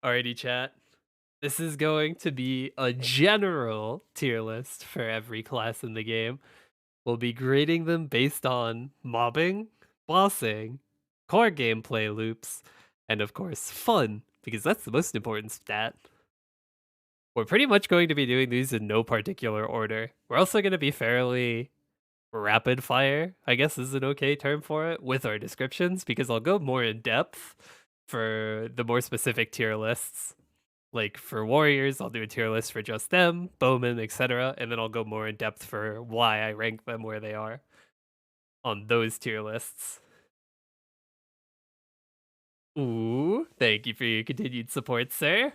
Alrighty, chat. This is going to be a general tier list for every class in the game. We'll be grading them based on mobbing, bossing, core gameplay loops, and of course, fun, because that's the most important stat. We're pretty much going to be doing these in no particular order. We're also going to be fairly rapid fire, I guess is an okay term for it, with our descriptions, because I'll go more in depth for the more specific tier lists. Like for warriors, I'll do a tier list for just them, bowmen, etc. And then I'll go more in depth for why I rank them where they are on those tier lists. Ooh, thank you for your continued support, sir.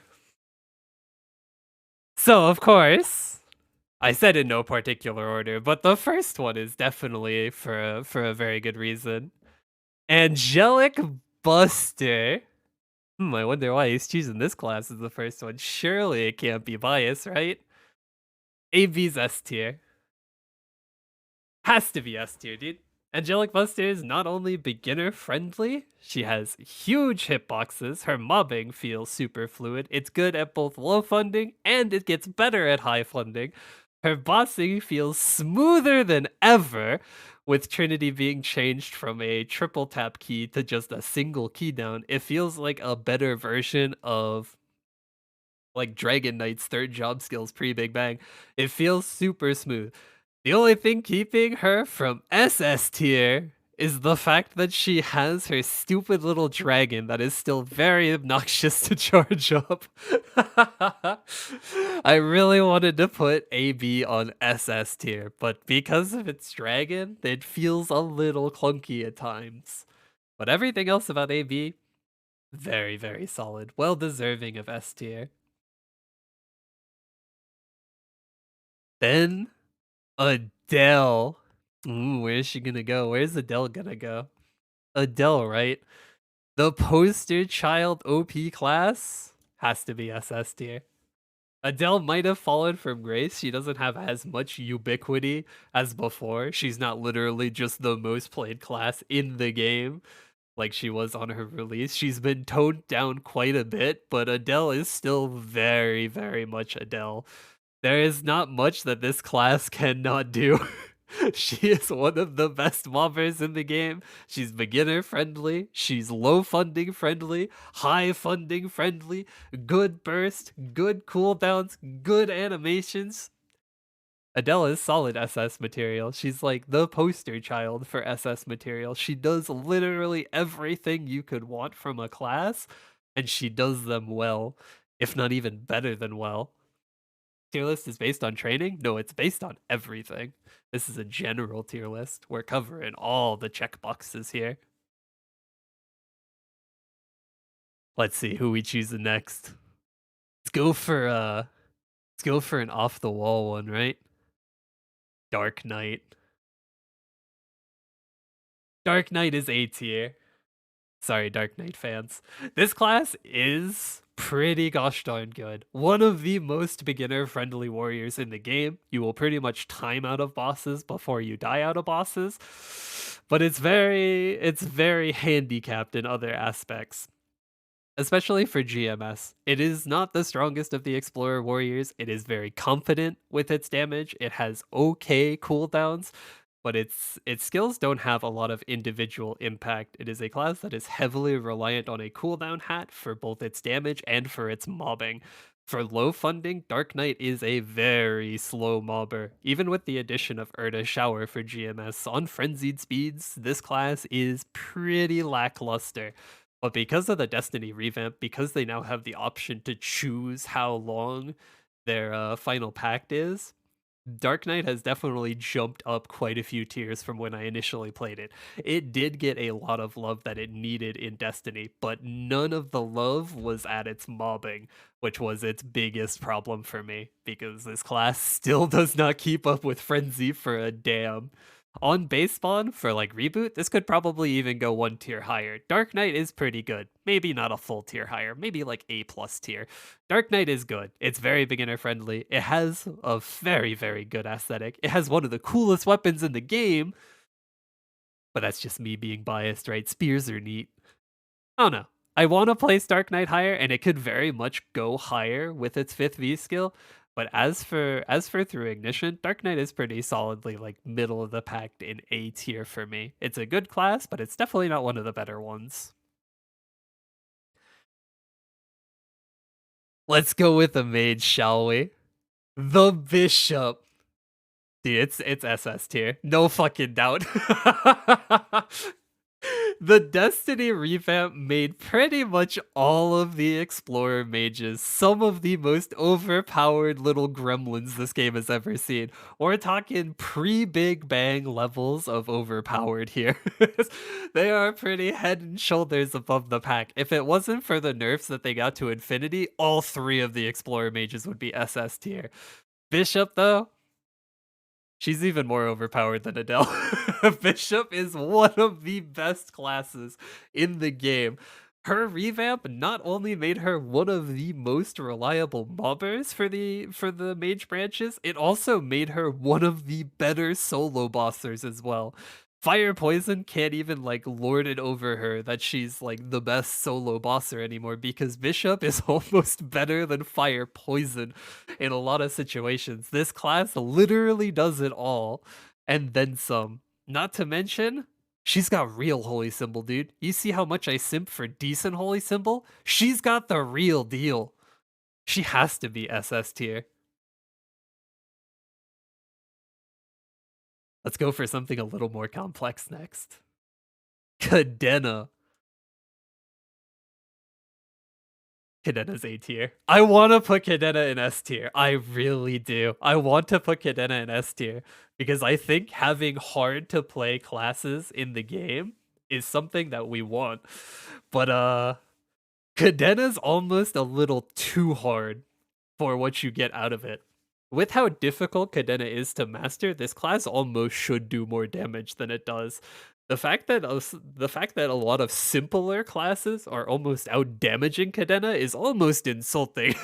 So, of course, I said in no particular order, but the first one is definitely for a very good reason. Angelic Buster. I wonder why he's choosing this class as the first one. Surely it can't be biased, right? AB's S tier. Has to be S tier, dude. Angelic Buster is not only beginner friendly, she has huge hitboxes, her mobbing feels super fluid, it's good at both low funding and it gets better at high funding. Her bossing feels smoother than ever, with Trinity being changed from a triple tap key to just a single key down. It feels like a better version of like Dragon Knight's third job skills pre-Big Bang. It feels super smooth. The only thing keeping her from SS tier is the fact that she has her stupid little dragon that is still very obnoxious to charge up. I really wanted to put AB on SS tier, but because of its dragon, it feels a little clunky at times. But everything else about AB, very, very solid. Well deserving of S tier. Then Adele. Ooh, where's she gonna go? Where's Adele gonna go? Adele, right? The poster child OP class has to be SS tier. Adele might have fallen from grace. She doesn't have as much ubiquity as before. She's not literally just the most played class in the game like she was on her release. She's been toned down quite a bit, but Adele is still very, very much Adele. There is not much that this class cannot do. She is one of the best mobbers in the game. She's beginner friendly, she's low funding friendly, high funding friendly, good burst, good cooldowns, good animations. Adele is solid SS material. She's like the poster child for SS material. She does literally everything you could want from a class, and she does them well, if not even better than well. Tier list is based on training? No, it's based on everything. This is a general tier list. We're covering all the checkboxes here. Let's see who we choose next. Let's go for an off the wall one, right? Dark Knight. Dark Knight is A tier. Sorry, Dark Knight fans. This class is pretty gosh darn good. One of the most beginner-friendly warriors in the game. You will pretty much time out of bosses before you die out of bosses. But it's very handicapped in other aspects. Especially for GMS. It is not the strongest of the Explorer warriors. It is very confident with its damage. It has okay cooldowns, but its skills don't have a lot of individual impact. It is a class that is heavily reliant on a cooldown hat for both its damage and for its mobbing. For low funding, Dark Knight is a very slow mobber. Even with the addition of Urta Shower for GMS, on frenzied speeds, this class is pretty lackluster. But because of the Destiny revamp, because they now have the option to choose how long their final pact is, Dark Knight has definitely jumped up quite a few tiers from when I initially played it. It did get a lot of love that it needed in Destiny, but none of the love was at its mobbing, which was its biggest problem for me, because this class still does not keep up with Frenzy for a damn. On base spawn, for like reboot, this could probably even go one tier higher. Dark Knight is pretty good. Maybe not a full tier higher, maybe like A+ tier. Dark Knight is good. It's very beginner friendly. It has a very, very good aesthetic. It has one of the coolest weapons in the game. But that's just me being biased, right? Spears are neat. I don't know. I want to place Dark Knight higher, and it could very much go higher with its 5th V skill. But as for through ignition, Dark Knight is pretty solidly like middle of the pack in A tier for me. It's a good class, but it's definitely not one of the better ones. Let's go with the mage, shall we? The bishop. Dude, it's SS tier. No fucking doubt. The Destiny revamp made pretty much all of the Explorer mages some of the most overpowered little gremlins this game has ever seen. We're talking pre-Big Bang levels of overpowered here. They are pretty head and shoulders above the pack. If it wasn't for the nerfs that they got to Infinity, all 3 of the Explorer mages would be SS tier. Bishop, though, she's even more overpowered than Adele. Bishop is one of the best classes in the game. Her revamp not only made her one of the most reliable mobbers for the mage branches, it also made her one of the better solo bossers as well. Fire Poison can't even like lord it over her that she's like the best solo bosser anymore, because Bishop is almost better than Fire Poison in a lot of situations. This class literally does it all and then some. Not to mention, she's got real Holy Symbol, dude. You see how much I simp for decent Holy Symbol? She's got the real deal. She has to be SS tier. Let's go for something a little more complex next. Cadena. Cadena's A tier. I want to put Cadena in S tier. I really do. I want to put Cadena in S tier because I think having hard to play classes in the game is something that we want. But Cadena's almost a little too hard for what you get out of it. With how difficult Cadena is to master, this class almost should do more damage than it does. The fact that a lot of simpler classes are almost out damaging Cadena is almost insulting.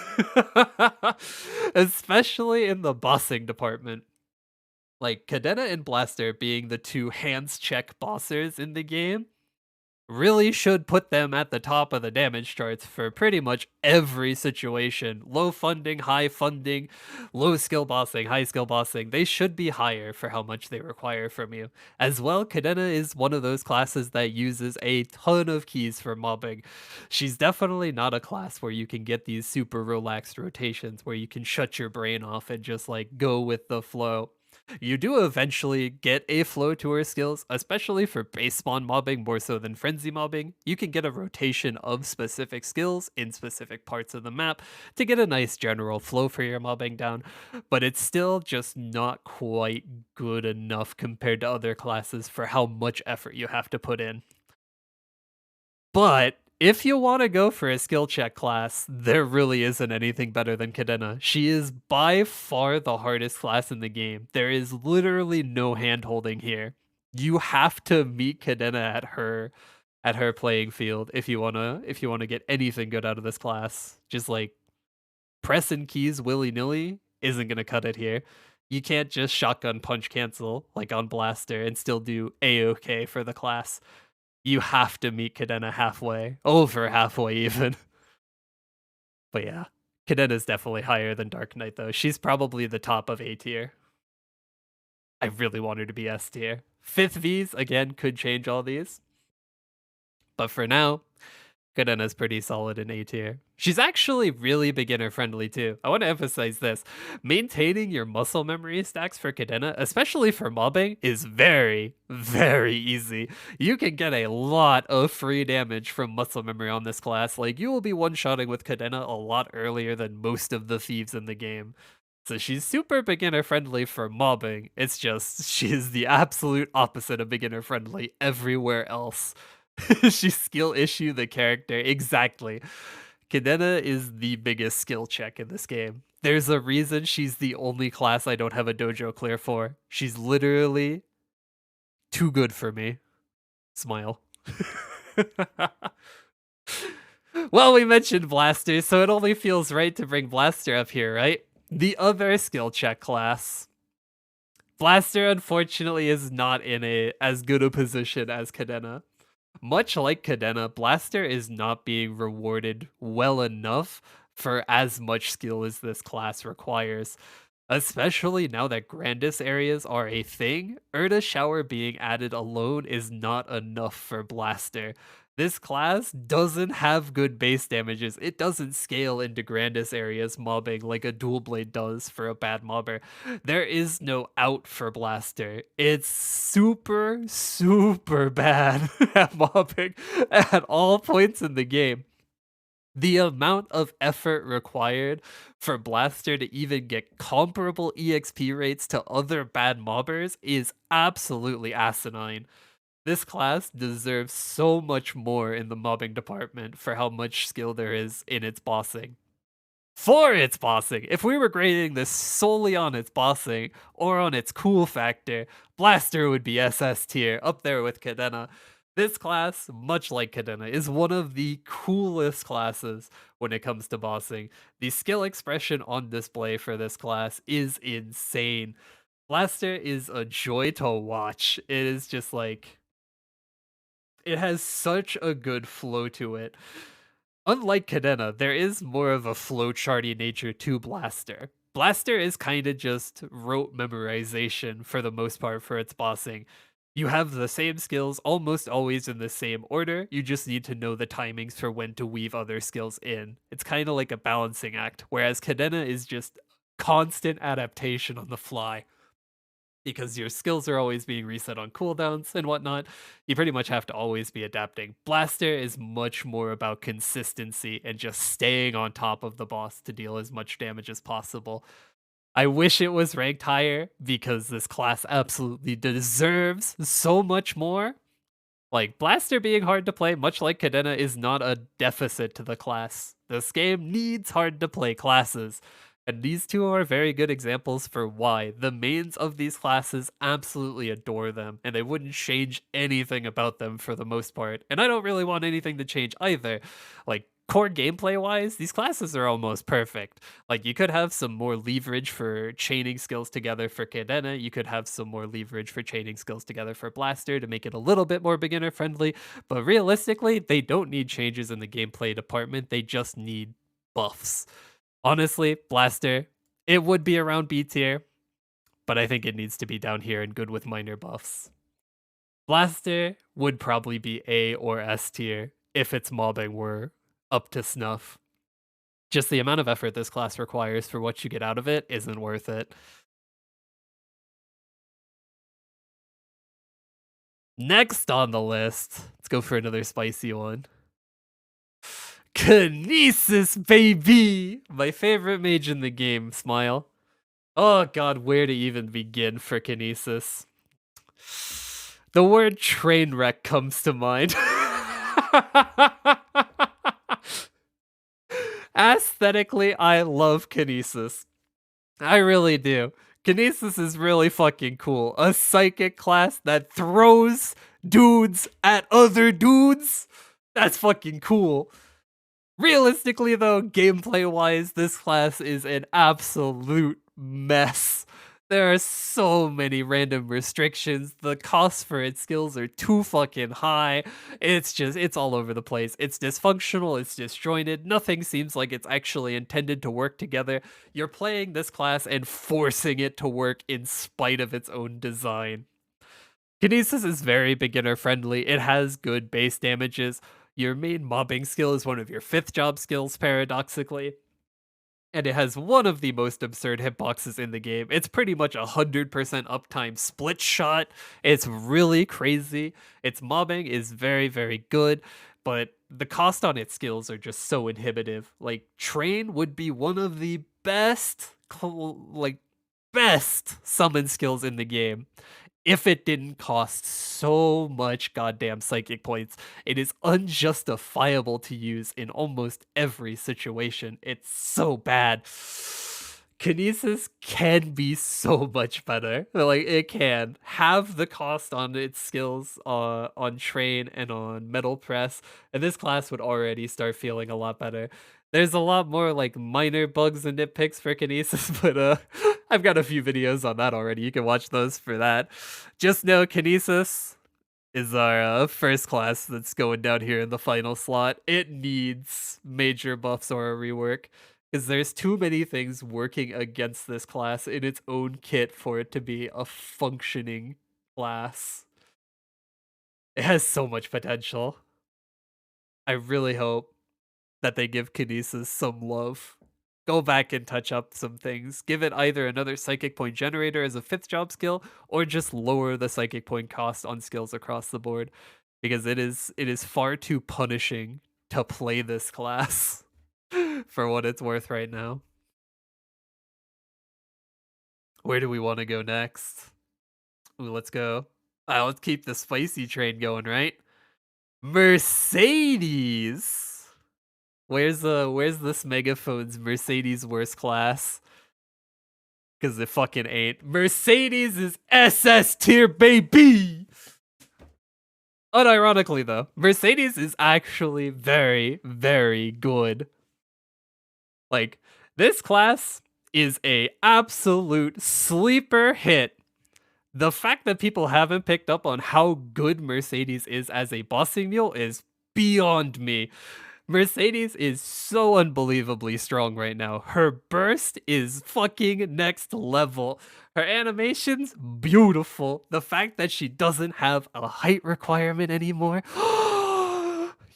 Especially in the bossing department. Like Cadena and Blaster being the 2 hands check bossers in the game really should put them at the top of the damage charts for pretty much every situation. Low funding, high funding, low skill bossing, high skill bossing. They should be higher for how much they require from you. As well, Cadena is one of those classes that uses a ton of keys for mobbing. She's definitely not a class where you can get these super relaxed rotations where you can shut your brain off and just like go with the flow. You do eventually get a flow to her skills, especially for base spawn mobbing more so than frenzy mobbing. You can get a rotation of specific skills in specific parts of the map to get a nice general flow for your mobbing down, but it's still just not quite good enough compared to other classes for how much effort you have to put in. But if you want to go for a skill check class, there really isn't anything better than Cadena. She is by far the hardest class in the game. There is literally no hand holding here. You have to meet Cadena at her playing field if you wanna get anything good out of this class. Just like pressing keys willy-nilly isn't gonna cut it here. You can't just shotgun punch cancel like on Blaster and still do A-okay for the class. You have to meet Cadena halfway, over halfway even. But yeah, Cadena's definitely higher than Dark Knight though. She's probably the top of A tier. I really want her to be S tier. 5th Vs, again, could change all these. But for now, Cadena's pretty solid in A tier. She's actually really beginner friendly too. I want to emphasize this. Maintaining your muscle memory stacks for Cadena, especially for mobbing, is very, very easy. You can get a lot of free damage from muscle memory on this class. Like, you will be one-shotting with Cadena a lot earlier than most of the thieves in the game. So she's super beginner friendly for mobbing. It's just, she is the absolute opposite of beginner friendly everywhere else. She skill issue the character. Exactly. Cadena is the biggest skill check in this game. There's a reason she's the only class I don't have a dojo clear for. She's literally too good for me. Smile. Well, we mentioned Blaster, so it only feels right to bring Blaster up here, right? The other skill check class. Blaster, unfortunately, is not in as good a position as Cadena. Much like Cadena, Blaster is not being rewarded well enough for as much skill as this class requires. Especially now that Grandis areas are a thing, Urda Shower being added alone is not enough for Blaster. This class doesn't have good base damages. It doesn't scale into Grandis areas mobbing like a Dual Blade does for a bad mobber. There is no out for Blaster. It's super, super bad at mobbing at all points in the game. The amount of effort required for Blaster to even get comparable EXP rates to other bad mobbers is absolutely asinine. This class deserves so much more in the mobbing department for how much skill there is in its bossing. For its bossing, if we were grading this solely on its bossing or on its cool factor, Blaster would be SS tier, up there with Cadena. This class, much like Cadena, is one of the coolest classes when it comes to bossing. The skill expression on display for this class is insane. Blaster is a joy to watch. It is just like, it has such a good flow to it. Unlike Cadena, there is more of a flowcharty nature to Blaster. Blaster is kind of just rote memorization for the most part for its bossing. You have the same skills almost always in the same order, you just need to know the timings for when to weave other skills in. It's kind of like a balancing act, whereas Cadena is just constant adaptation on the fly. Because your skills are always being reset on cooldowns and whatnot, you pretty much have to always be adapting. Blaster is much more about consistency and just staying on top of the boss to deal as much damage as possible. I wish it was ranked higher because this class absolutely deserves so much more. Like, Blaster being hard to play, much like Cadena, is not a deficit to the class. This game needs hard to play classes. And these two are very good examples for why. The mains of these classes absolutely adore them, and they wouldn't change anything about them for the most part. And I don't really want anything to change either. Like, core gameplay wise, these classes are almost perfect. Like, you could have some more leverage for chaining skills together for Cadena, you could have some more leverage for chaining skills together for Blaster to make it a little bit more beginner friendly, but realistically, they don't need changes in the gameplay department, they just need buffs. Honestly, Blaster, it would be around B tier, but I think it needs to be down here and good with minor buffs. Blaster would probably be A or S tier if its mobbing were up to snuff. Just the amount of effort this class requires for what you get out of it isn't worth it. Next on the list, let's go for another spicy one. Kinesis, baby! My favorite mage in the game, smile. Oh god, where to even begin for Kinesis? The word train wreck comes to mind. Aesthetically, I love Kinesis. I really do. Kinesis is really fucking cool. A psychic class that throws dudes at other dudes? That's fucking cool. Realistically, though, gameplay-wise, this class is an absolute mess. There are so many random restrictions. The costs for its skills are too fucking high. It's all over the place. It's dysfunctional, it's disjointed. Nothing seems like it's actually intended to work together. You're playing this class and forcing it to work in spite of its own design. Kinesis is very beginner friendly. It has good base damages. Your main mobbing skill is one of your 5th job skills, paradoxically. And it has one of the most absurd hitboxes in the game. It's pretty much 100% uptime split shot. It's really crazy. Its mobbing is very, very good, but the cost on its skills are just so inhibitive. Like, Train would be one of the best summon skills in the game if it didn't cost so much goddamn psychic points. It is unjustifiable to use in almost every situation. It's so bad. Kinesis can be so much better. Like, it can have the cost on its skills on Train and on Metal Press, and this class would already start feeling a lot better. There's a lot more like minor bugs and nitpicks for Kinesis, but I've got a few videos on that already. You can watch those for that. Just know Kinesis, is our first class that's going down here in the final slot. It needs major buffs or a rework because there's too many things working against this class in its own kit for it to be a functioning class. It has so much potential. I really hope that they give Kinesis some love. Go back and touch up some things. Give it either another psychic point generator as a 5th job skill, or just lower the psychic point cost on skills across the board. Because it is far too punishing to play this class for what it's worth right now. Where do we want to go next? Ooh, let's go. Let's keep the spicy train going, right? Mercedes. Where's this megaphone's Mercedes worst class? Because it fucking ain't. Mercedes is SS tier, baby! Unironically, though, Mercedes is actually very, very good. Like, this class is a absolute sleeper hit. The fact that people haven't picked up on how good Mercedes is as a bossing mule is beyond me. Mercedes is so unbelievably strong right now. Her burst is fucking next level. Her animation's beautiful. The fact that she doesn't have a height requirement anymore.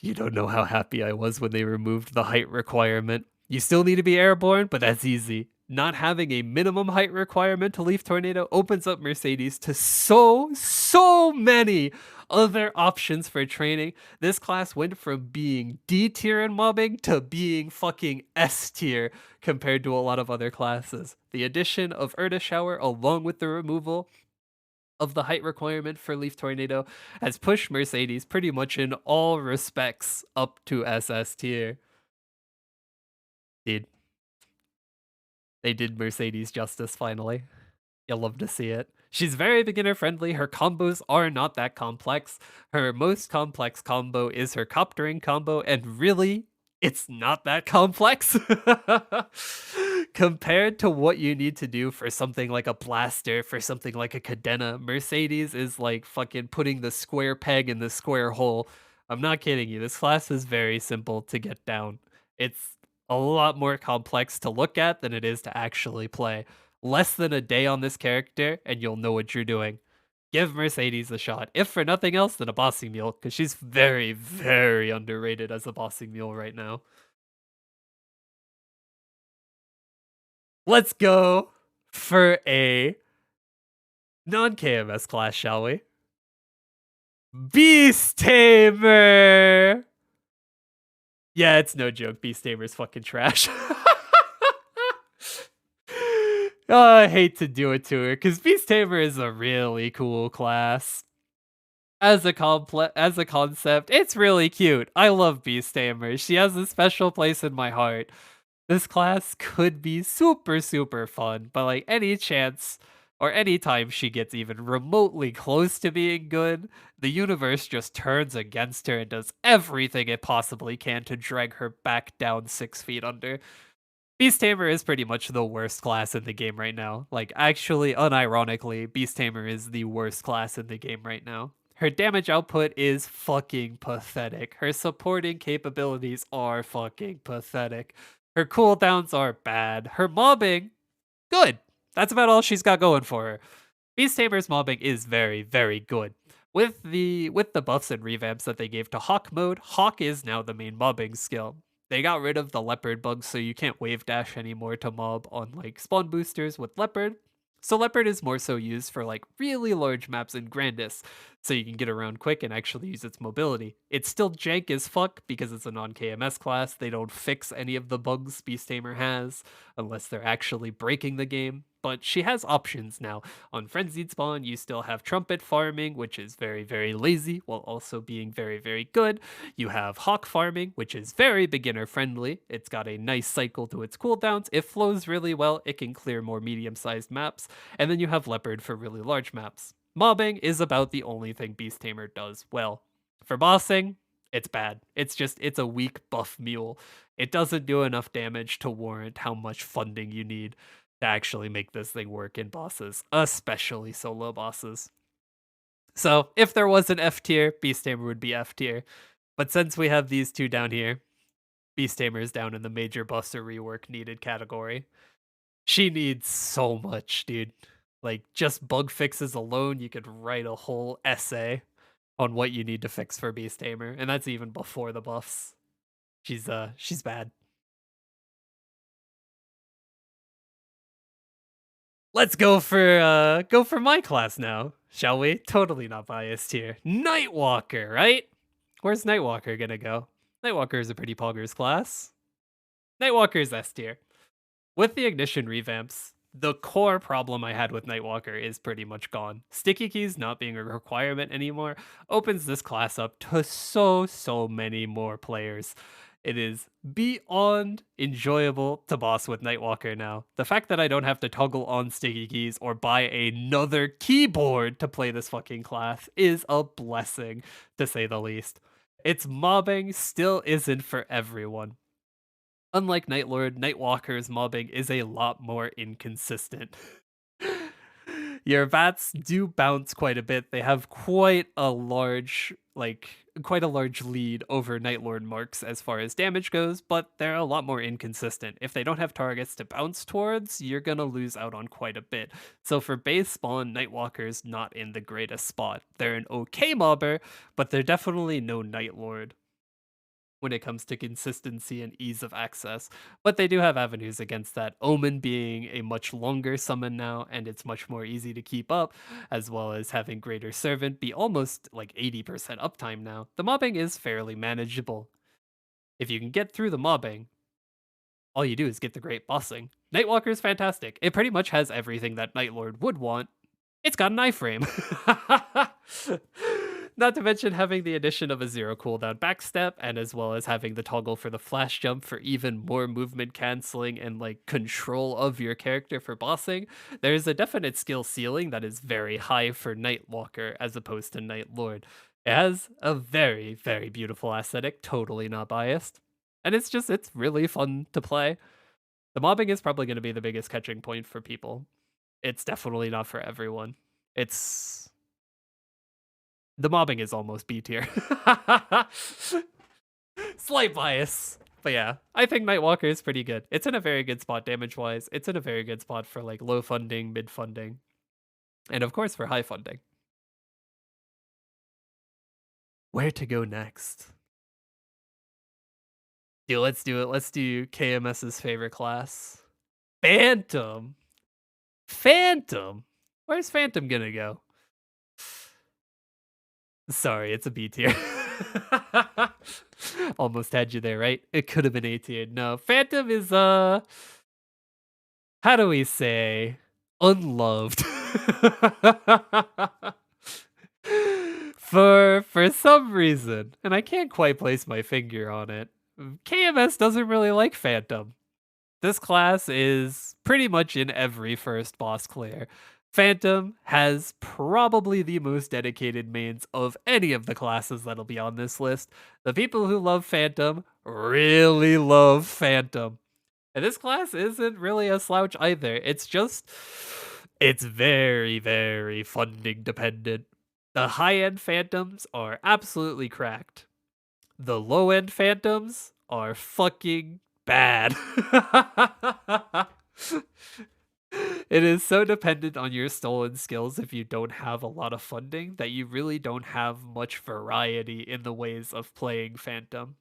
You don't know how happy I was when they removed the height requirement. You still need to be airborne, but that's easy. Not having a minimum height requirement to Leaf Tornado opens up Mercedes to so many other options for training. This class went from being D tier in mobbing to being fucking S tier compared to a lot of other classes. The addition of Erda Shower along with the removal of the height requirement for Leaf Tornado has pushed Mercedes pretty much in all respects up to SS tier. Dude, they did Mercedes justice finally. You'll love to see it. She's very beginner friendly. Her combos are not that complex. Her most complex combo is her coptering combo, and really, it's not that complex compared to what you need to do for something like a blaster, for something like a Cadena. Mercedes is like fucking putting the square peg in the square hole. I'm not kidding you. This class is very simple to get down. It's a lot more complex to look at than it is to actually play. Less than a day on this character, and you'll know what you're doing. Give Mercedes a shot, if for nothing else than a bossing mule, because she's very, very underrated as a bossing mule right now. Let's go for a non-KMS class, shall we? Beast Tamer! Yeah, it's no joke. Beast Tamer's fucking trash. Oh, I hate to do it to her, because Beast Tamer is a really cool class. As a concept, it's really cute. I love Beast Tamer. She has a special place in my heart. This class could be super, super fun, but like any chance or any time she gets even remotely close to being good, the universe just turns against her and does everything it possibly can to drag her back down 6 feet under. Beast Tamer is pretty much the worst class in the game right now. Like, actually, unironically, Beast Tamer is the worst class in the game right now. Her damage output is fucking pathetic. Her supporting capabilities are fucking pathetic. Her cooldowns are bad. Her mobbing, good. That's about all she's got going for her. Beast Tamer's mobbing is very, very good. With the buffs and revamps that they gave to Hawk mode, Hawk is now the main mobbing skill. They got rid of the leopard bugs, so you can't wave dash anymore to mob on like spawn boosters with leopard. So leopard is more so used for like really large maps in Grandis, so you can get around quick and actually use its mobility. It's still jank as fuck because it's a non-KMS class. They don't fix any of the bugs Beast Tamer has unless they're actually breaking the game. But she has options now. On Frenzied Spawn, you still have Trumpet farming, which is very, very lazy, while also being very, very good. You have Hawk farming, which is very beginner friendly. It's got a nice cycle to its cooldowns. It flows really well. It can clear more medium-sized maps. And then you have Leopard for really large maps. Mobbing is about the only thing Beast Tamer does well. For bossing, it's bad. It's a weak buff mule. It doesn't do enough damage to warrant how much funding you need to actually make this thing work in bosses, especially solo bosses. So if there was an F tier, Beast Tamer would be F tier. But since we have these two down here, Beast Tamer is down in the major Buster rework needed category. She needs so much, dude. Like, just bug fixes alone, you could write a whole essay on what you need to fix for Beast Tamer, and that's even before the buffs. She's bad. Let's go for my class now, shall we? Totally not biased here. Nightwalker, right? Where's Nightwalker gonna go? Nightwalker is a pretty poggers class. Nightwalker is S tier. With the ignition revamps, the core problem I had with Nightwalker is pretty much gone. Sticky keys not being a requirement anymore opens this class up to so many more players. It is beyond enjoyable to boss with Nightwalker now. The fact that I don't have to toggle on sticky keys or buy another keyboard to play this fucking class is a blessing, to say the least. Its mobbing still isn't for everyone. Unlike Nightlord, Nightwalker's mobbing is a lot more inconsistent. Your bats do bounce quite a bit. They have quite a large lead over Nightlord marks as far as damage goes, but they're a lot more inconsistent. If they don't have targets to bounce towards, you're gonna lose out on quite a bit. So for base spawn, Nightwalker's not in the greatest spot. They're an okay mobber, but they're definitely no Nightlord when it comes to consistency and ease of access. But they do have avenues against that. Omen being a much longer summon now, and it's much more easy to keep up, as well as having Greater Servant be almost like 80% uptime now. The mobbing is fairly manageable. If you can get through the mobbing, all you do is get the great bossing. Nightwalker is fantastic. It pretty much has everything that Nightlord would want. It's got an iframe. Not to mention having the addition of a 0 cooldown backstep, and as well as having the toggle for the flash jump for even more movement canceling and like control of your character for bossing. There's a definite skill ceiling that is very high for Nightwalker as opposed to Nightlord. It has a very beautiful aesthetic, totally not biased. And it's really fun to play. The mobbing is probably going to be the biggest catching point for people. It's definitely not for everyone. The mobbing is almost B tier. Slight bias. But yeah, I think Nightwalker is pretty good. It's in a very good spot damage-wise. It's in a very good spot for like low funding, mid funding, and of course for high funding. Where to go next? Dude, let's do it. Let's do KMS's favorite class. Phantom. Phantom? Where's Phantom gonna go? Sorry, it's a B tier. Almost had you there, right? It could have been A tier. No, Phantom is how do we say, unloved. For some reason, and I can't quite place my finger on it. KMS doesn't really like Phantom. This class is pretty much in every first boss clear. Phantom has probably the most dedicated mains of any of the classes that'll be on this list. The people who love Phantom really love Phantom. And this class isn't really a slouch either. It's very funding dependent. The high-end Phantoms are absolutely cracked. The low-end Phantoms are fucking bad. It is so dependent on your stolen skills if you don't have a lot of funding that you really don't have much variety in the ways of playing Phantom.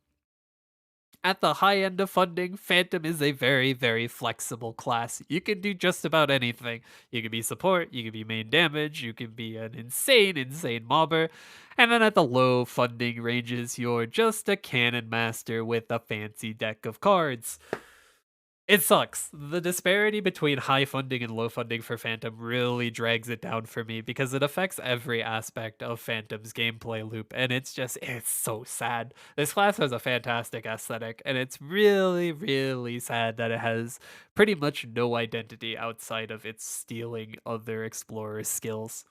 At the high end of funding, Phantom is a very flexible class. You can do just about anything. You can be support, you can be main damage, you can be an insane mobber. And then at the low funding ranges, you're just a cannon master with a fancy deck of cards. It sucks. The disparity between high funding and low funding for Phantom really drags it down for me because it affects every aspect of Phantom's gameplay loop, and it's so sad. This class has a fantastic aesthetic, and it's really sad that it has pretty much no identity outside of its stealing other explorers' skills.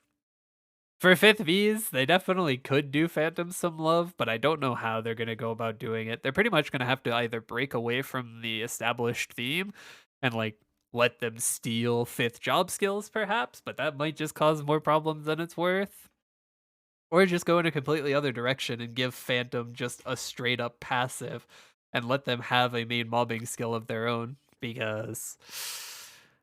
For 5th Vs, they definitely could do Phantom some love, but I don't know how they're going to go about doing it. They're pretty much going to have to either break away from the established theme and like let them steal 5th job skills perhaps, but that might just cause more problems than it's worth. Or just go in a completely other direction and give Phantom just a straight up passive and let them have a main mobbing skill of their own. Because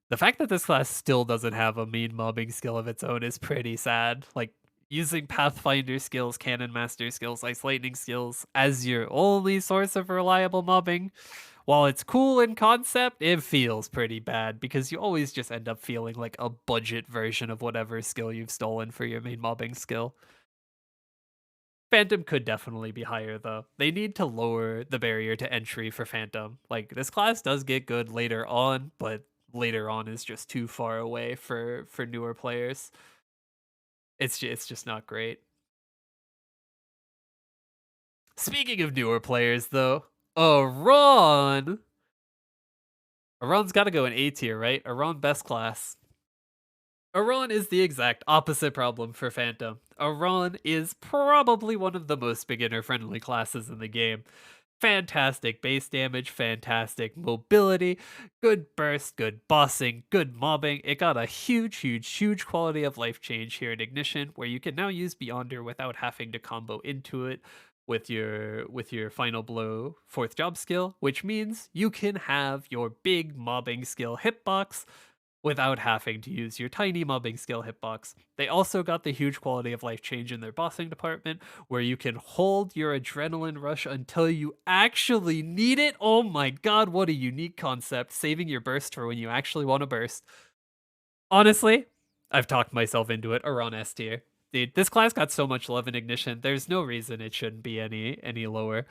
the fact that this class still doesn't have a main mobbing skill of its own is pretty sad. Like, using Pathfinder skills, Cannon Master skills, Ice Lightning skills as your only source of reliable mobbing, while it's cool in concept, it feels pretty bad because you always just end up feeling like a budget version of whatever skill you've stolen for your main mobbing skill. Phantom could definitely be higher though. They need to lower the barrier to entry for Phantom. Like, this class does get good later on, but later on is just too far away for newer players. It's just not great. Speaking of newer players though, Aran. Aran's got to go in A tier, right? Aran best class. Aran is the exact opposite problem for Phantom. Aran is probably one of the most beginner-friendly classes in the game. Fantastic base damage, fantastic mobility, good burst, good bossing, good mobbing. It got a huge quality of life change here in Ignition, where you can now use Beyonder without having to combo into it with your final blow fourth job skill, which means you can have your big mobbing skill hitbox without having to use your tiny mobbing skill hitbox. They also got the huge quality of life change in their bossing department, where you can hold your adrenaline rush until you actually need it. Oh my god, what a unique concept, saving your burst for when you actually want to burst. Honestly, I've talked myself into it. Aran S tier. Dude, this class got so much love in Ignition, there's no reason it shouldn't be any lower.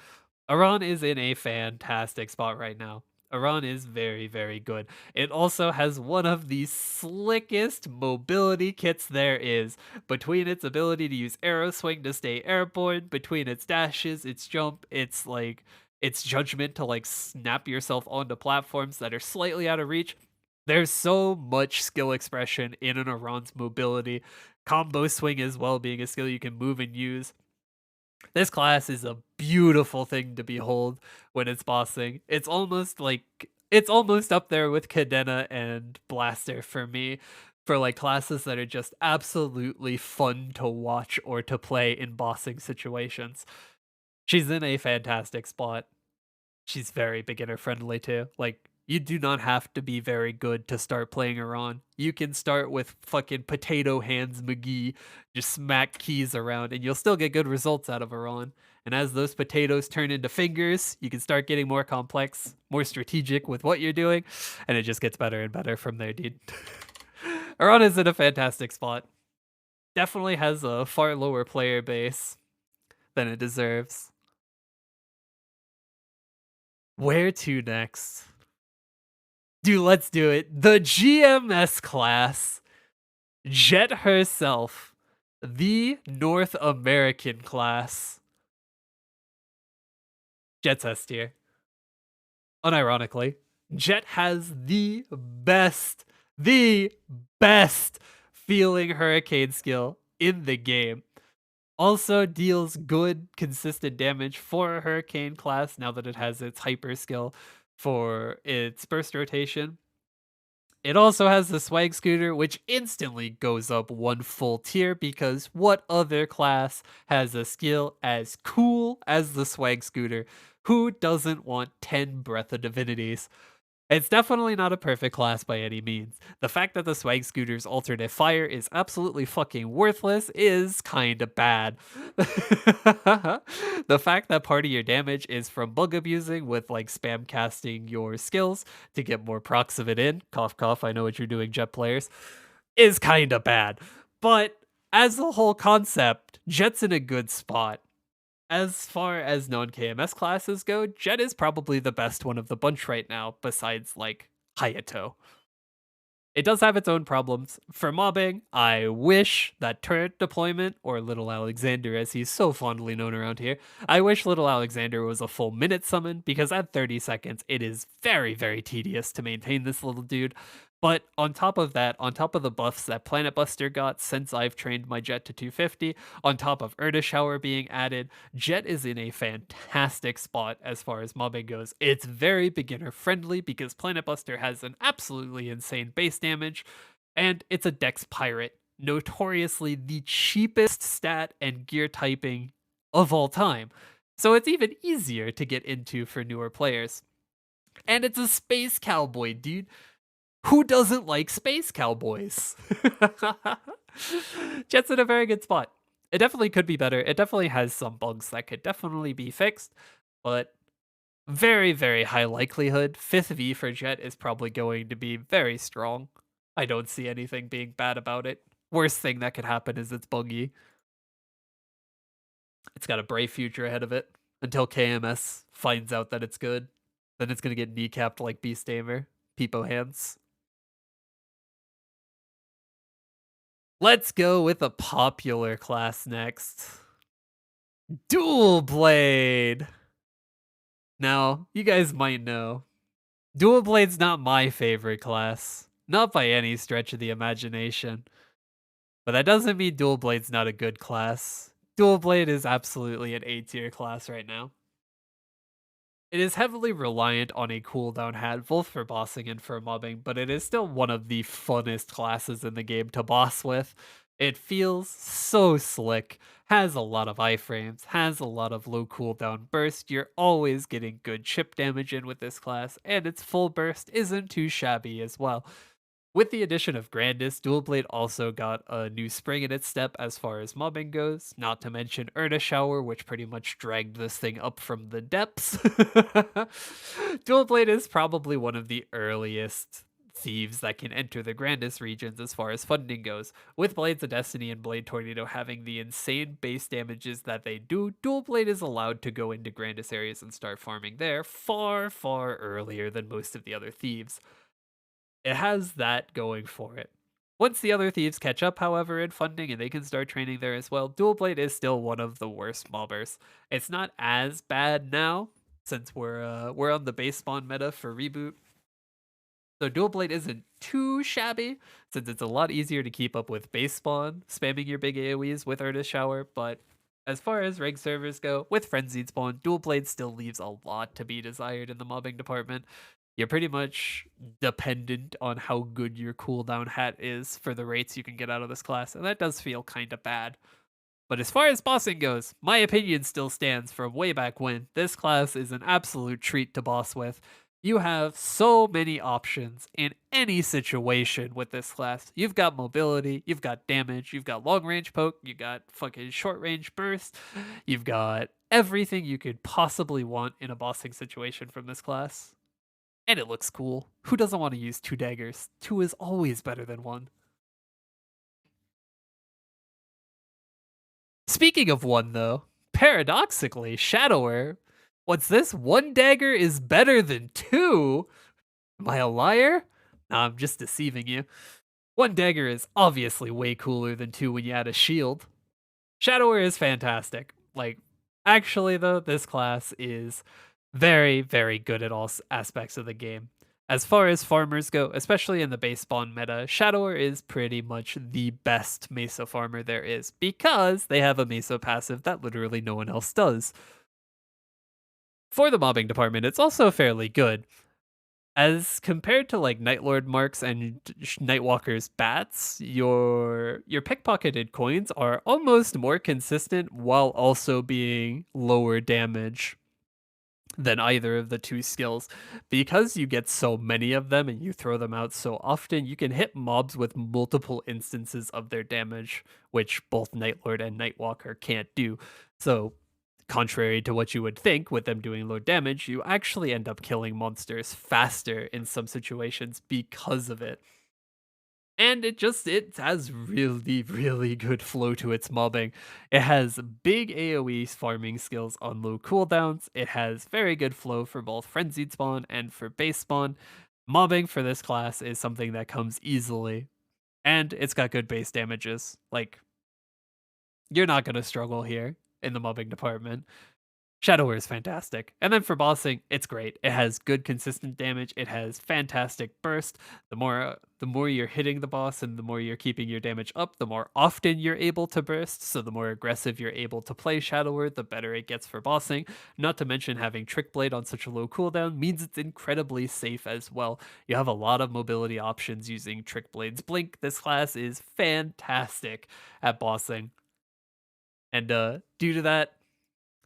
Aran is in a fantastic spot right now. Aran is very good. It also has one of the slickest mobility kits there is. Between its ability to use arrow swing to stay airborne, between its dashes, its jump, its judgment to like snap yourself onto platforms that are slightly out of reach. There's so much skill expression in an Aran's mobility. Combo swing as well being a skill you can move and use. This class is a beautiful thing to behold when it's bossing. It's almost up there with Cadena and Blaster for me, for like classes that are just absolutely fun to watch or to play in bossing situations. She's in a fantastic spot. She's very beginner friendly too. Like, you do not have to be very good to start playing Aran. You can start with fucking potato hands McGee, just smack keys around, and you'll still get good results out of Aran. And as those potatoes turn into fingers, you can start getting more complex, more strategic with what you're doing, and it just gets better and better from there, dude. Aran is in a fantastic spot. Definitely has a far lower player base than it deserves. Where to next? Dude, let's do it. The GMS class. Jett herself. The North American class. Jett's S tier. Unironically, Jett has the best feeling hurricane skill in the game. Also deals good, consistent damage for a Hurricane class now that it has its hyper skill for its burst rotation. It also has the Swag Scooter, which instantly goes up one full tier because what other class has a skill as cool as the Swag Scooter? Who doesn't want 10 Breath of Divinities? It's definitely not a perfect class by any means. The fact that the Swag Scooter's alternate fire is absolutely fucking worthless is kinda bad. The fact that part of your damage is from bug abusing with like spam casting your skills to get more procs of it in, cough cough, I know what you're doing, Jett players, is kinda bad. But as a whole concept, Jett's in a good spot. As far as non-KMS classes go, Jett is probably the best one of the bunch right now, besides, like, Hayato. It does have its own problems. For mobbing, I wish that turret deployment, or Little Alexander as he's so fondly known around here, I wish Little Alexander was a full minute summon, because at 30 seconds, it is very tedious to maintain this little dude. But on top of that, on top of the buffs that Planet Buster got since I've trained my Jett to 250, on top of Erda Shower being added, Jett is in a fantastic spot as far as mobbing goes. It's very beginner friendly because Planet Buster has an absolutely insane base damage, and it's a Dex pirate. notoriously the cheapest stat and gear typing of all time. So it's even easier to get into for newer players. And it's a space cowboy, dude. Who doesn't like space cowboys? Jett's in a very good spot. It definitely could be better. It definitely has some bugs that could definitely be fixed, but very, very high likelihood 5th V for Jett is probably going to be very strong. I don't see anything being bad about it. Worst thing that could happen is it's buggy. It's got a brave future ahead of it until KMS finds out that it's good. Then it's going to get kneecapped like Beast Tamer. Peepo hands. Let's go with a popular class next. Dual Blade. Now, you guys might know, Dual Blade's not my favorite class. Not by any stretch of the imagination. But that doesn't mean Dual Blade's not a good class. Dual Blade is absolutely an A tier class right now. It is heavily reliant on a cooldown hat, both for bossing and for mobbing, but it is still one of the funnest classes in the game to boss with. It feels so slick, has a lot of iframes, has a lot of low cooldown burst. You're always getting good chip damage in with this class, and its full burst isn't too shabby as well. With the addition of Grandis, Dual Blade also got a new spring in its step as far as mobbing goes, not to mention Erna Shower, which pretty much dragged this thing up from the depths. Dual Blade is probably one of the earliest thieves that can enter the Grandis regions as far as funding goes. With Blades of Destiny and Blade Tornado having the insane base damages that they do, Dual Blade is allowed to go into Grandis areas and start farming there far, far earlier than most of the other thieves. It has that going for it. Once the other thieves catch up, however, in funding and they can start training there as well, Dual Blade is still one of the worst mobbers. It's not as bad now since we're on the base spawn meta for reboot. So Dual Blade isn't too shabby since it's a lot easier to keep up with base spawn, spamming your big AoEs with Artist Shower, but as far as reg servers go, with Frenzied Spawn, Dual Blade still leaves a lot to be desired in the mobbing department. You're pretty much dependent on how good your cooldown hat is for the rates you can get out of this class, and that does feel kind of bad. But as far as bossing goes, my opinion still stands from way back when. This class is an absolute treat to boss with. You have so many options in any situation with this class. You've got mobility, you've got damage, you've got long range poke, you got fucking short range burst, you've got everything you could possibly want in a bossing situation from this class. And it looks cool. Who doesn't want to use 2 daggers? 2 is always better than 1. Speaking of 1, though, paradoxically, Shadower, what's this? 1 dagger is better than 2? Am I a liar? Nah, I'm just deceiving you. 1 dagger is obviously way cooler than 2 when you add a shield. Shadower is fantastic. Like, actually, though, this class is very, very good at all aspects of the game. As far as farmers go, especially in the base spawn meta, Shadower is pretty much the best Meso farmer there is because they have a Meso passive that literally no one else does. For the mobbing department, it's also fairly good. As compared to like Nightlord Marks and Nightwalker's bats, your pickpocketed coins are almost more consistent while also being lower damage than either of the 2 skills. Because you get so many of them and you throw them out so often, you can hit mobs with multiple instances of their damage, which both Nightlord and Nightwalker can't do. So contrary to what you would think with them doing low damage, you actually end up killing monsters faster in some situations because of it. And it has really, really good flow to its mobbing. It has big AoE farming skills on low cooldowns. It has very good flow for both Frenzied Spawn and for base spawn. Mobbing for this class is something that comes easily. And it's got good base damages. Like, you're not going to struggle here in the mobbing department. Shadower is fantastic. And then for bossing, it's great. It has good consistent damage. It has fantastic burst. The more you're hitting the boss and the more you're keeping your damage up, the more often you're able to burst. So the more aggressive you're able to play Shadower, the better it gets for bossing. Not to mention having Trick Blade on such a low cooldown means it's incredibly safe as well. You have a lot of mobility options using Trick Blade's Blink. This class is fantastic at bossing. And due to that,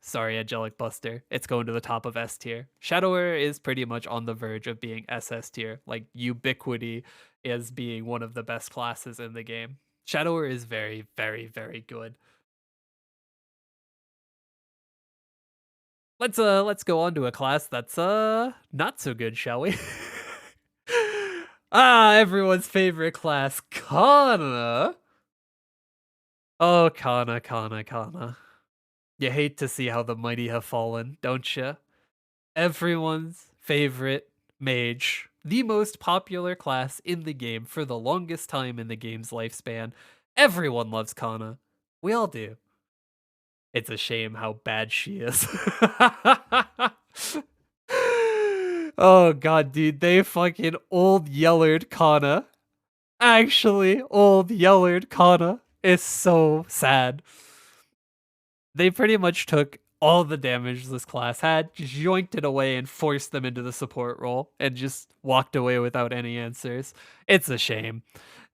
sorry, Angelic Buster. It's going to the top of S tier. Shadower is pretty much on the verge of being SS tier, like ubiquity is being one of the best classes in the game. Shadower is very, very, very good. Let's go on to a class that's not so good, shall we? Everyone's favorite class, Kanna. Oh, Kanna. You hate to see how the mighty have fallen, don't you? Everyone's favorite mage, the most popular class in the game for the longest time in the game's lifespan. Everyone loves Kanna. We all do. It's a shame how bad she is. Oh god, dude, they fucking old yellered Kanna. Actually, old yellered Kanna is so sad. They pretty much took all the damage this class had, just yoinked it away and forced them into the support role and just walked away without any answers. It's a shame.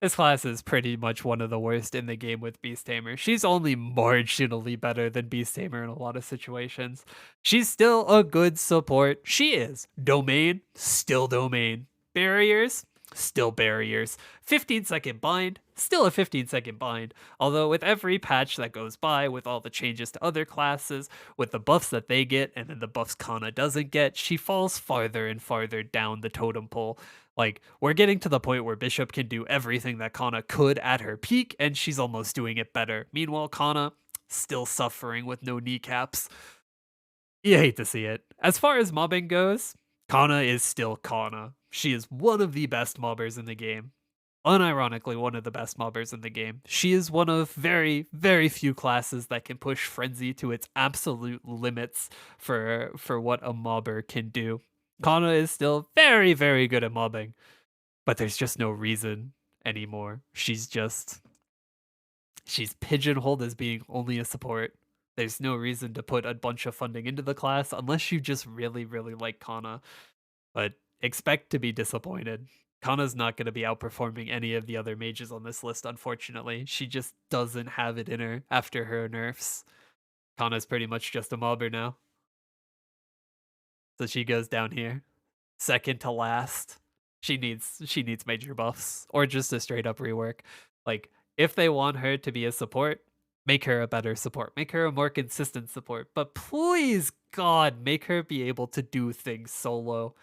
This class is pretty much one of the worst in the game with Beast Tamer. She's only marginally better than Beast Tamer in a lot of situations. She's still a good support. She is. Domain, still domain. Barriers, still barriers. 15-second bind, still a 15-second bind. Although with every patch that goes by, with all the changes to other classes, with the buffs that they get and then the buffs Kanna doesn't get, she falls farther and farther down the totem pole. Like, we're getting to the point where Bishop can do everything that Kanna could at her peak, and she's almost doing it better. Meanwhile, Kanna, still suffering with no kneecaps. You hate to see it. As far as mobbing goes, Kanna is still Kanna. She is one of the best mobbers in the game. Unironically, one of the best mobbers in the game. She is one of very, very few classes that can push Frenzy to its absolute limits for what a mobber can do. Kanna is still very, very good at mobbing, but there's just no reason anymore. She's pigeonholed as being only a support. There's no reason to put a bunch of funding into the class unless you just really, really like Kanna. But expect to be disappointed. Kanna's not going to be outperforming any of the other mages on this list, unfortunately. She just doesn't have it in her after her nerfs. Kanna's pretty much just a mobber now. So she goes down here. Second to last. She needs major buffs or just a straight up rework. Like, if they want her to be a support, make her a better support. Make her a more consistent support. But please, God, make her be able to do things solo.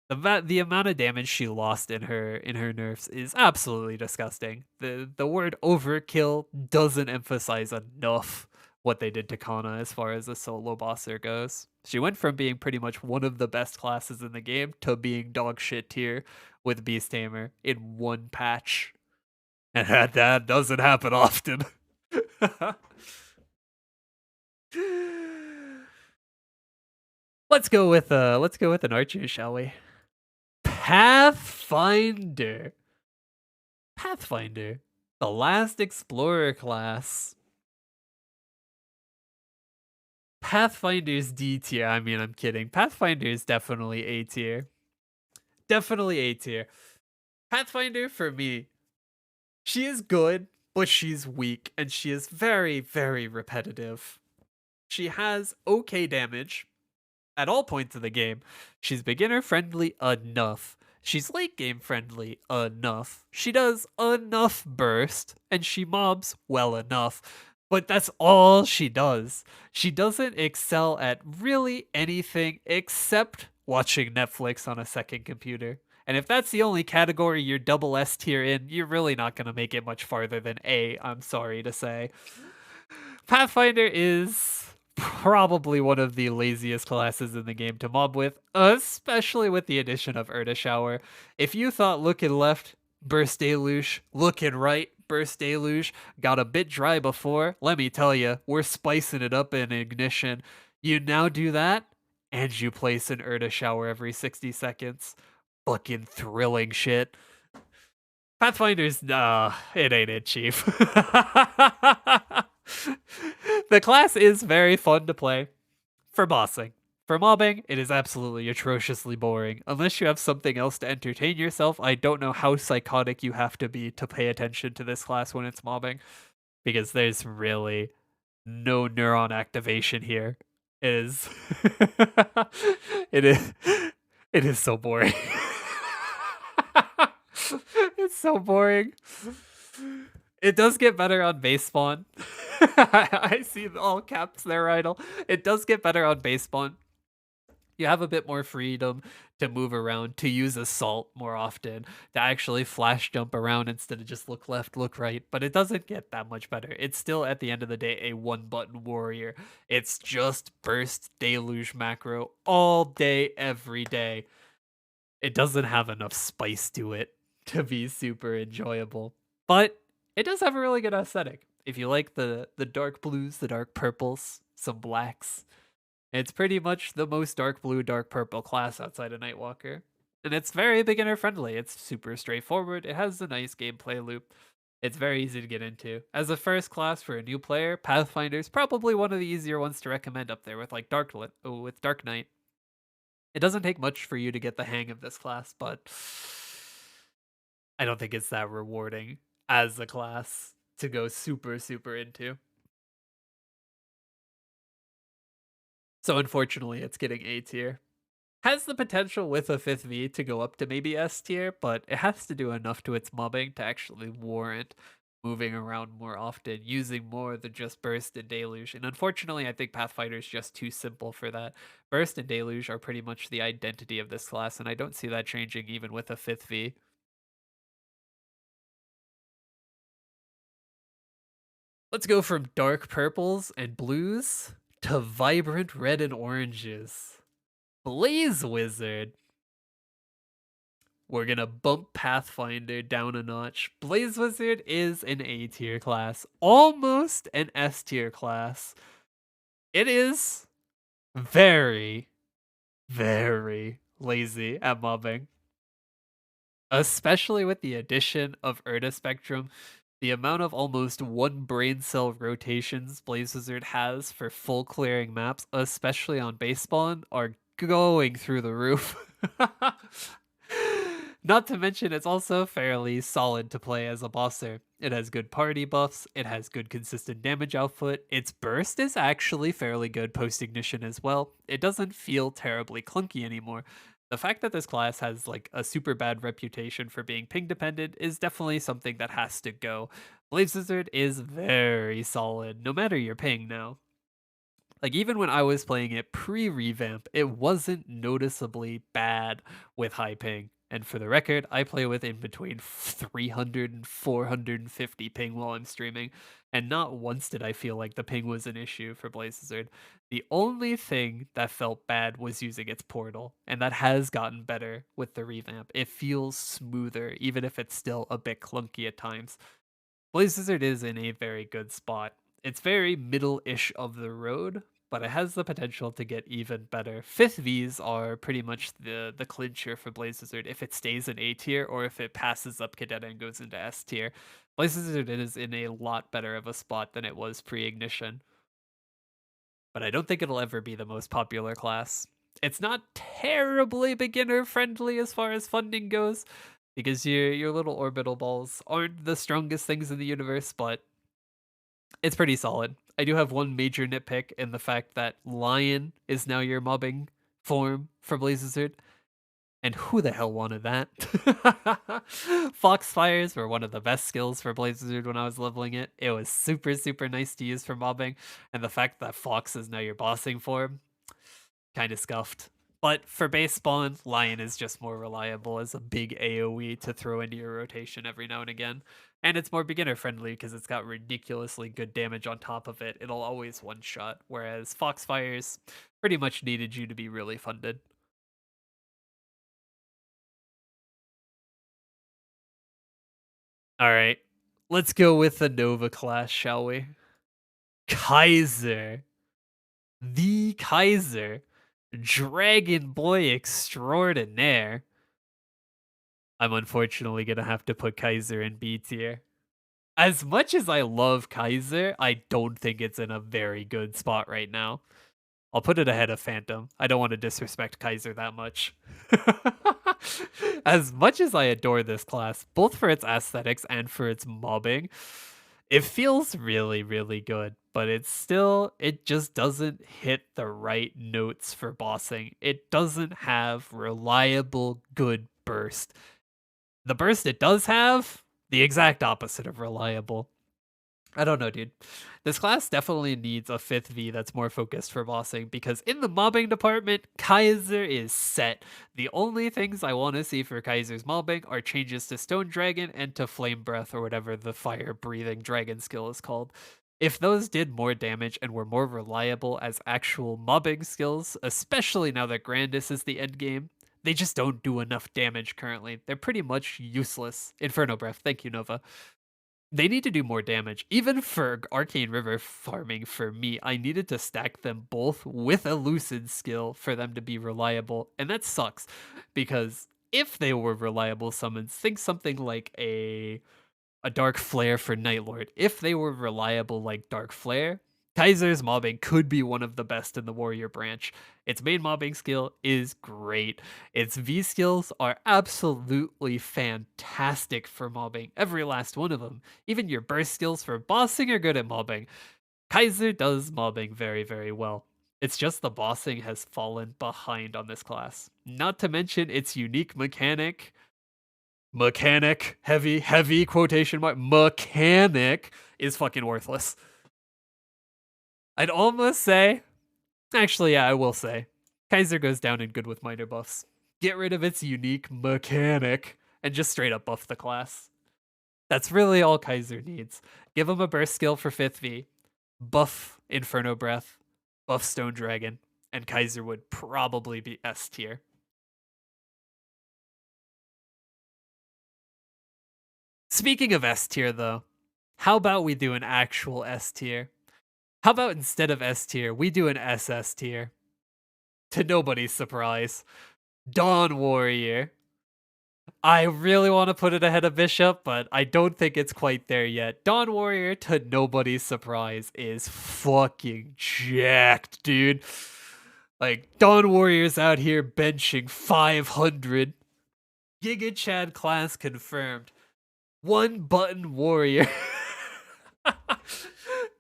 The amount of damage she lost in her nerfs is absolutely disgusting. The word overkill doesn't emphasize enough what they did to Kanna as far as a solo bosser goes. She went from being pretty much one of the best classes in the game to being dog shit tier with Beast Tamer in one patch. And that doesn't happen often. Let's go with an archer, shall we? Pathfinder. Pathfinder, the last explorer class. Pathfinder's D tier. I mean, I'm kidding. Pathfinder is definitely A tier. Definitely A tier. Pathfinder, for me, she is good, but she's weak, and she is very, very repetitive. She has okay damage at all points of the game. She's beginner friendly enough. She's late game friendly enough. She does enough burst, and she mobs well enough. But that's all she does. She doesn't excel at really anything except watching Netflix on a second computer. And if that's the only category you're double S tier in, you're really not going to make it much farther than A, I'm sorry to say. Pathfinder is probably one of the laziest classes in the game to mob with, especially with the addition of Urda Shower. If you thought looking left, Burst Deluge, looking right, Burst Deluge, got a bit dry before, let me tell you, we're spicing it up in Ignition. You now do that, and you place an Urta shower every 60 seconds. Fucking thrilling shit. Pathfinder's, nah, it ain't it, Chief. The class is very fun to play for bossing. For mobbing, it is absolutely atrociously boring. Unless you have something else to entertain yourself, I don't know how psychotic you have to be to pay attention to this class when it's mobbing, because there's really no neuron activation here. It is it is it is so boring. It's so boring. It does get better on base spawn. I see all caps there, Idle. It does get better on base spawn. You have a bit more freedom to move around, to use assault more often, to actually flash jump around instead of just look left, look right. But it doesn't get that much better. It's still, at the end of the day, a one button warrior. It's just burst deluge macro all day, every day. It doesn't have enough spice to it to be super enjoyable. But it does have a really good aesthetic. If you like the dark blues, the dark purples, some blacks, it's pretty much the most dark blue, dark purple class outside of Nightwalker. And it's very beginner friendly. It's super straightforward. It has a nice gameplay loop. It's very easy to get into. As a first class for a new player, Pathfinder is probably one of the easier ones to recommend up there with like with Dark Knight. It doesn't take much for you to get the hang of this class, but I don't think it's that rewarding as a class to go super, super into. So unfortunately, it's getting A tier. Has the potential with a 5th V to go up to maybe S tier, but it has to do enough to its mobbing to actually warrant moving around more often, using more than just Burst and Deluge. And unfortunately, I think Pathfinder is just too simple for that. Burst and Deluge are pretty much the identity of this class, and I don't see that changing even with a 5th V. Let's go from dark purples and blues to vibrant red and oranges. Blaze Wizard. We're gonna bump Pathfinder down a notch. Blaze Wizard is an A tier class, almost an S tier class. It is very, very lazy at mobbing, especially with the addition of Urta Spectrum. The amount of almost one brain cell rotations Blaze Wizard has for full clearing maps, especially on base spawn, are going through the roof. Not to mention, it's also fairly solid to play as a bosser. It has good party buffs, it has good consistent damage output, its burst is actually fairly good post ignition as well. It doesn't feel terribly clunky anymore. The fact that this class has like a super bad reputation for being ping dependent is definitely something that has to go. Blaze Wizard is very solid, no matter your ping now. Like, even when I was playing it pre-revamp, it wasn't noticeably bad with high ping. And for the record, I play with in between 300 and 450 ping while I'm streaming, and not once did I feel like the ping was an issue for Blaze Wizard. The only thing that felt bad was using its portal, and that has gotten better with the revamp. It feels smoother, even if it's still a bit clunky at times. Blaze Wizard is in a very good spot. It's very middle-ish of the road, but it has the potential to get even better. 5th Vs are pretty much the clincher for Blaze Wizard if it stays in A tier or if it passes up Cadena and goes into S tier. Blaze Wizard is in a lot better of a spot than it was pre-ignition, but I don't think it'll ever be the most popular class. It's not terribly beginner friendly as far as funding goes, because your little orbital balls aren't the strongest things in the universe, but it's pretty solid. I do have one major nitpick in the fact that Lion is now your mobbing form for Blaze Wizard, and who the hell wanted that? Foxfires were one of the best skills for Blaze Wizard when I was leveling it. It was super, super nice to use for mobbing, and the fact that Fox is now your bossing form, kind of scuffed. But for base spawn, Lion is just more reliable as a big AoE to throw into your rotation every now and again. And it's more beginner friendly because it's got ridiculously good damage on top of it. It'll always one shot, whereas Foxfires pretty much needed you to be really funded. All right, let's go with the Nova class, shall we? Kaiser. the Kaiser, Dragon Boy extraordinaire. I'm unfortunately gonna have to put Kaiser in B tier. As much as I love Kaiser, I don't think it's in a very good spot right now. I'll put it ahead of Phantom. I don't want to disrespect Kaiser that much. As much as I adore this class, both for its aesthetics and for its mobbing, it feels really, really good. But it just doesn't hit the right notes for bossing. It doesn't have reliable, good burst. The burst it does have, the exact opposite of reliable. I don't know, dude. This class definitely needs a 5th V that's more focused for bossing because in the mobbing department, Kaiser is set. The only things I want to see for Kaiser's mobbing are changes to Stone Dragon and to Flame Breath or whatever the fire breathing dragon skill is called. If those did more damage and were more reliable as actual mobbing skills, especially now that Grandis is the end game, they just don't do enough damage currently. They're pretty much useless. Inferno Breath, thank you, Nova. They need to do more damage. Even for Arcane River farming, for me, I needed to stack them both with a Lucid skill for them to be reliable. And that sucks because if they were reliable summons, think something like a Dark Flare for Night Lord. If they were reliable like Dark Flare, Kaiser's mobbing could be one of the best in the Warrior branch. Its main mobbing skill is great. Its V skills are absolutely fantastic for mobbing, every last one of them. Even your burst skills for bossing are good at mobbing. Kaiser does mobbing very, very well. It's just the bossing has fallen behind on this class. Not to mention its unique mechanic, heavy quotation mark, mechanic is fucking worthless. I'd almost say, actually, yeah, I will say, Kaiser goes down in good with minor buffs. Get rid of its unique mechanic and just straight up buff the class. That's really all Kaiser needs. Give him a burst skill for 5th V, buff Inferno Breath, buff Stone Dragon, and Kaiser would probably be S tier. Speaking of S tier, though, how about we do an actual S tier? How about instead of S tier, we do an SS tier? To nobody's surprise, Dawn Warrior. I really want to put it ahead of Bishop, but I don't think it's quite there yet. Dawn Warrior, to nobody's surprise, is fucking jacked, dude. Like, Dawn Warrior's out here benching 500. Giga Chad class confirmed. One button warrior.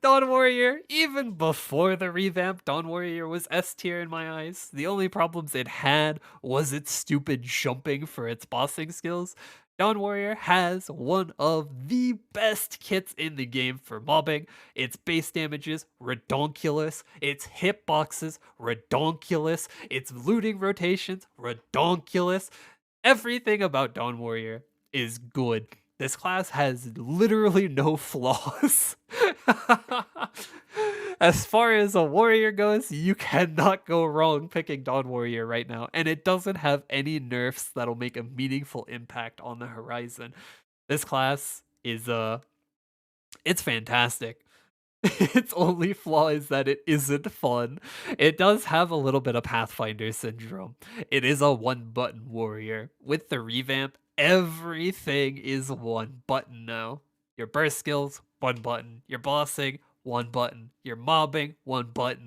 Dawn Warrior, even before the revamp, Dawn Warrior was S tier in my eyes. The only problems it had was its stupid jumping for its bossing skills. Dawn Warrior has one of the best kits in the game for mobbing. Its base damage is redonkulous. Its hitboxes, redonkulous. Its looting rotations, redonkulous. Everything about Dawn Warrior is good. This class has literally no flaws. As far as a warrior goes, you cannot go wrong picking Dawn Warrior right now, and it doesn't have any nerfs that'll make a meaningful impact on the horizon. This class is it's fantastic. Its only flaw is that it isn't fun. It does have a little bit of Pathfinder syndrome. It is a one button warrior. With the revamp, everything is one button now. Your burst skills, one button. Your bossing, one button. Your mobbing, one button.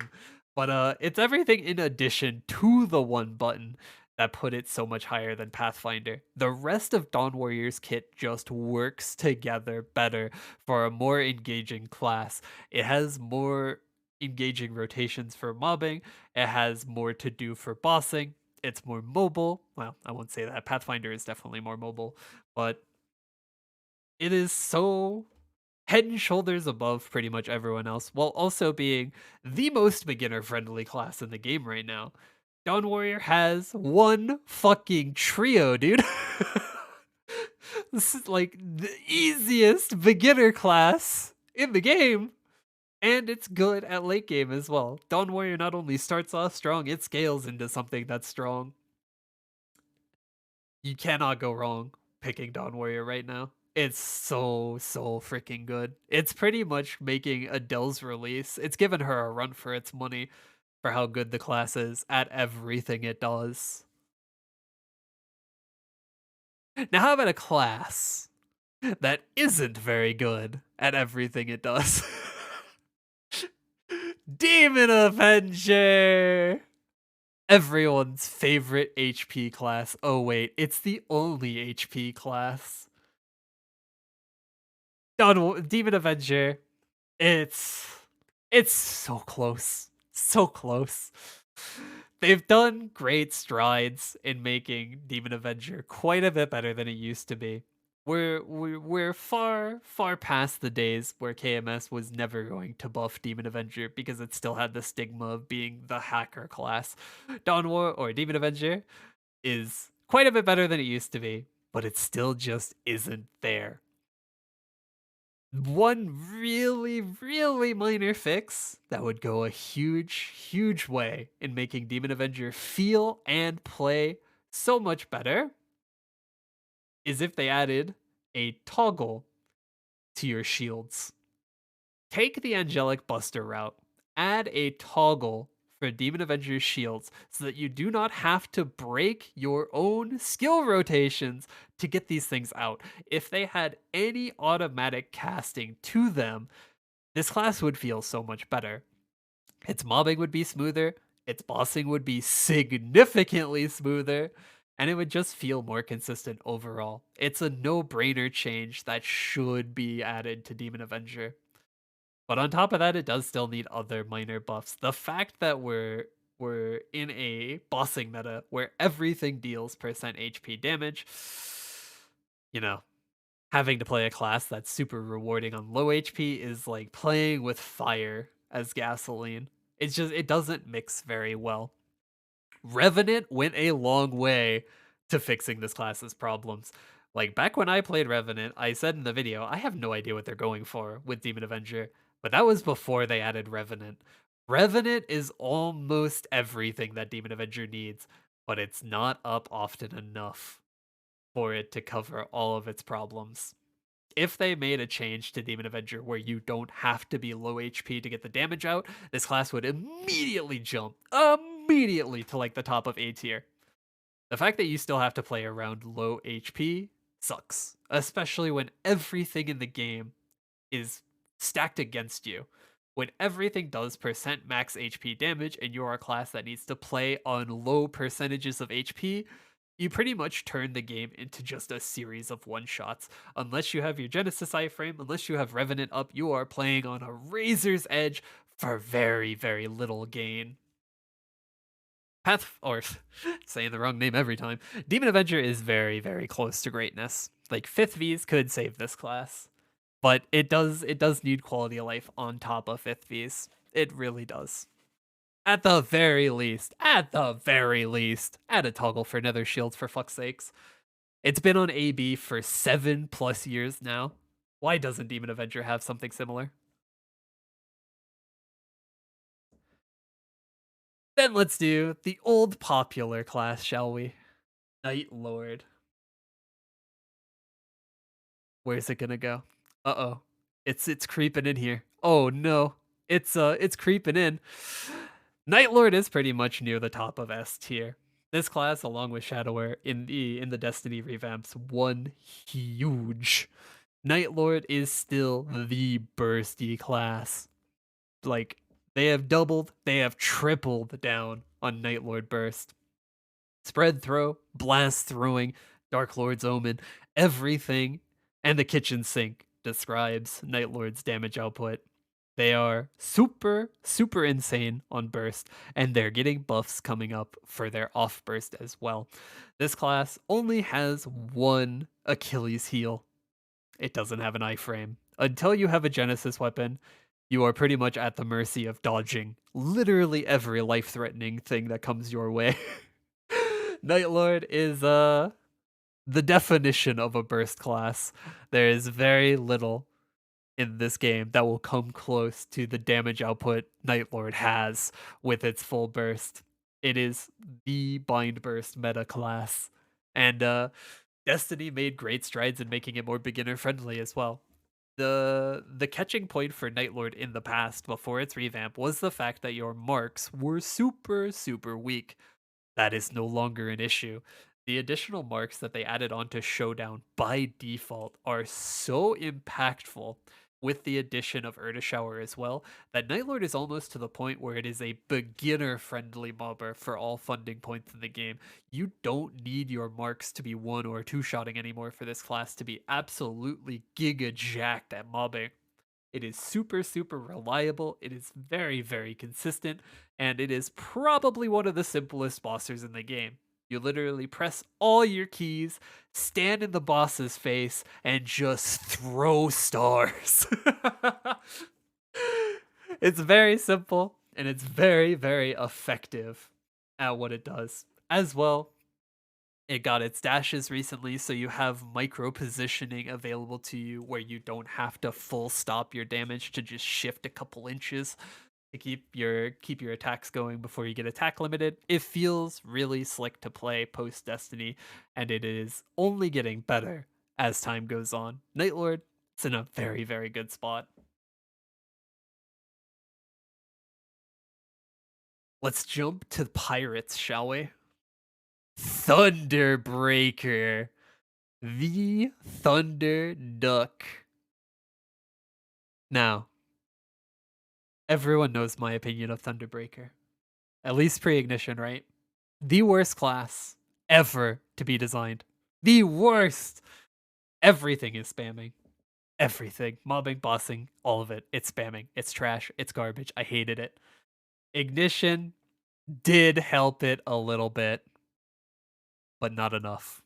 But it's everything in addition to the one button that put it so much higher than Pathfinder. The rest of Dawn Warrior's kit just works together better for a more engaging class. It has more engaging rotations for mobbing, it has more to do for bossing, it's more mobile. Well, I won't say that. Pathfinder is definitely more mobile, but it is so head and shoulders above pretty much everyone else, while also being the most beginner friendly class in the game right now. Dawn Warrior has one fucking trio, dude. This is like the easiest beginner class in the game. And it's good at late game as well. Dawn Warrior not only starts off strong, it scales into something that's strong. You cannot go wrong picking Dawn Warrior right now. It's so freaking good. It's pretty much making Adele's release. It's given her a run for its money. for how good the class is at everything it does. Now, how about a class that isn't very good at everything it does? Demon Avenger! Everyone's favorite HP class. Oh wait, it's the only HP class. Demon Avenger. It's it's so close. So close. They've done great strides in making Demon Avenger quite a bit better than it used to be. We're far past the days where KMS was never going to buff Demon Avenger because it still had the stigma of being the hacker class. Dawn War or Demon Avenger is quite a bit better than it used to be, but it still just isn't there. One really minor fix that would go a huge way in making Demon Avenger feel and play so much better is if they added a toggle to your shields. Take the Angelic Buster route, add a toggle for Demon Avenger's shields so that you do not have to break your own skill rotations to get these things out. If they had any automatic casting to them, this class would feel so much better. Its mobbing would be smoother, its bossing would be significantly smoother, and it would just feel more consistent overall. It's a no-brainer change that should be added to Demon Avenger. But on top of that, it does still need other minor buffs. The fact that we're in a bossing meta where everything deals percent HP damage, you know, having to play a class that's super rewarding on low HP is like playing with fire as gasoline. It doesn't mix very well. Revenant went a long way to fixing this class's problems. Like back when I played Revenant, I said in the video, I have no idea what they're going for with Demon Avenger, but that was before they added Revenant. Revenant is almost everything that Demon Avenger needs, but it's not up often enough for it to cover all of its problems. If they made a change to Demon Avenger where you don't have to be low HP to get the damage out, this class would immediately jump immediately to like the top of A tier. The fact that you still have to play around low HP sucks, especially when everything in the game is stacked against you. When everything does percent max HP damage and you're a class that needs to play on low percentages of HP, you pretty much turn the game into just a series of one-shots. Unless you have your Genesis iframe, unless you have Revenant up, you are playing on a razor's edge for very little gain. Saying the wrong name every time. Demon Avenger is very close to greatness. Like 5th Vs could save this class, but it does need quality of life on top of 5th Vs. It really does. At the very least, add a toggle for Nether Shields for fuck's sakes. It's been on AB for 7+ years now. Why doesn't Demon Avenger have something similar? Then let's do the old popular class, shall we? Night Lord. Where's it gonna go? Uh-oh. It's creeping in here. Oh no. It's creeping in. Night Lord is pretty much near the top of S tier. This class, along with Shadower in the Destiny revamps, won huge. Night Lord is still the bursty class. Like, they have doubled, they have tripled down on Night Lord burst. Spread throw, blast throwing, Dark Lord's Omen, everything, and the kitchen sink describes Night Lord's damage output. They are super insane on burst, and they're getting buffs coming up for their off burst as well. This class only has one Achilles heel. It doesn't have an iframe. Until you have a Genesis weapon, you are pretty much at the mercy of dodging literally every life-threatening thing that comes your way. Night Lord is the definition of a burst class. There is very little in this game that will come close to the damage output Night Lord has with its full burst. It is the bind burst meta class. And Destiny made great strides in making it more beginner friendly as well. the catching point for Nightlord in the past before its revamp was the fact that your marks were super weak. That is no longer an issue. The additional marks that they added onto Showdown by default are so impactful with the addition of Shower as well, that Nightlord is almost to the point where it is a beginner-friendly mobber for all funding points in the game. You don't need your marks to be one or two shotting anymore for this class to be absolutely giga jacked at mobbing. It is super reliable, it is very consistent, and it is probably one of the simplest bossers in the game. You literally press all your keys, stand in the boss's face, and just throw stars. It's very simple, and it's very effective at what it does. As well, it got its dashes recently, so you have micro positioning available to you where you don't have to full stop your damage to just shift a couple inches to keep your attacks going before you get attack limited. It feels really slick to play post Destiny, and it is only getting better as time goes on. Nightlord, it's in a very good spot. Let's jump to pirates, shall we? Thunderbreaker. The Thunder Duck. Now, everyone knows my opinion of Thunderbreaker. At least pre-ignition, right? The worst class ever to be designed. The worst! Everything is spamming. Everything. Mobbing, bossing, all of it. It's spamming. It's trash. It's garbage. I hated it. Ignition did help it a little bit, but not enough.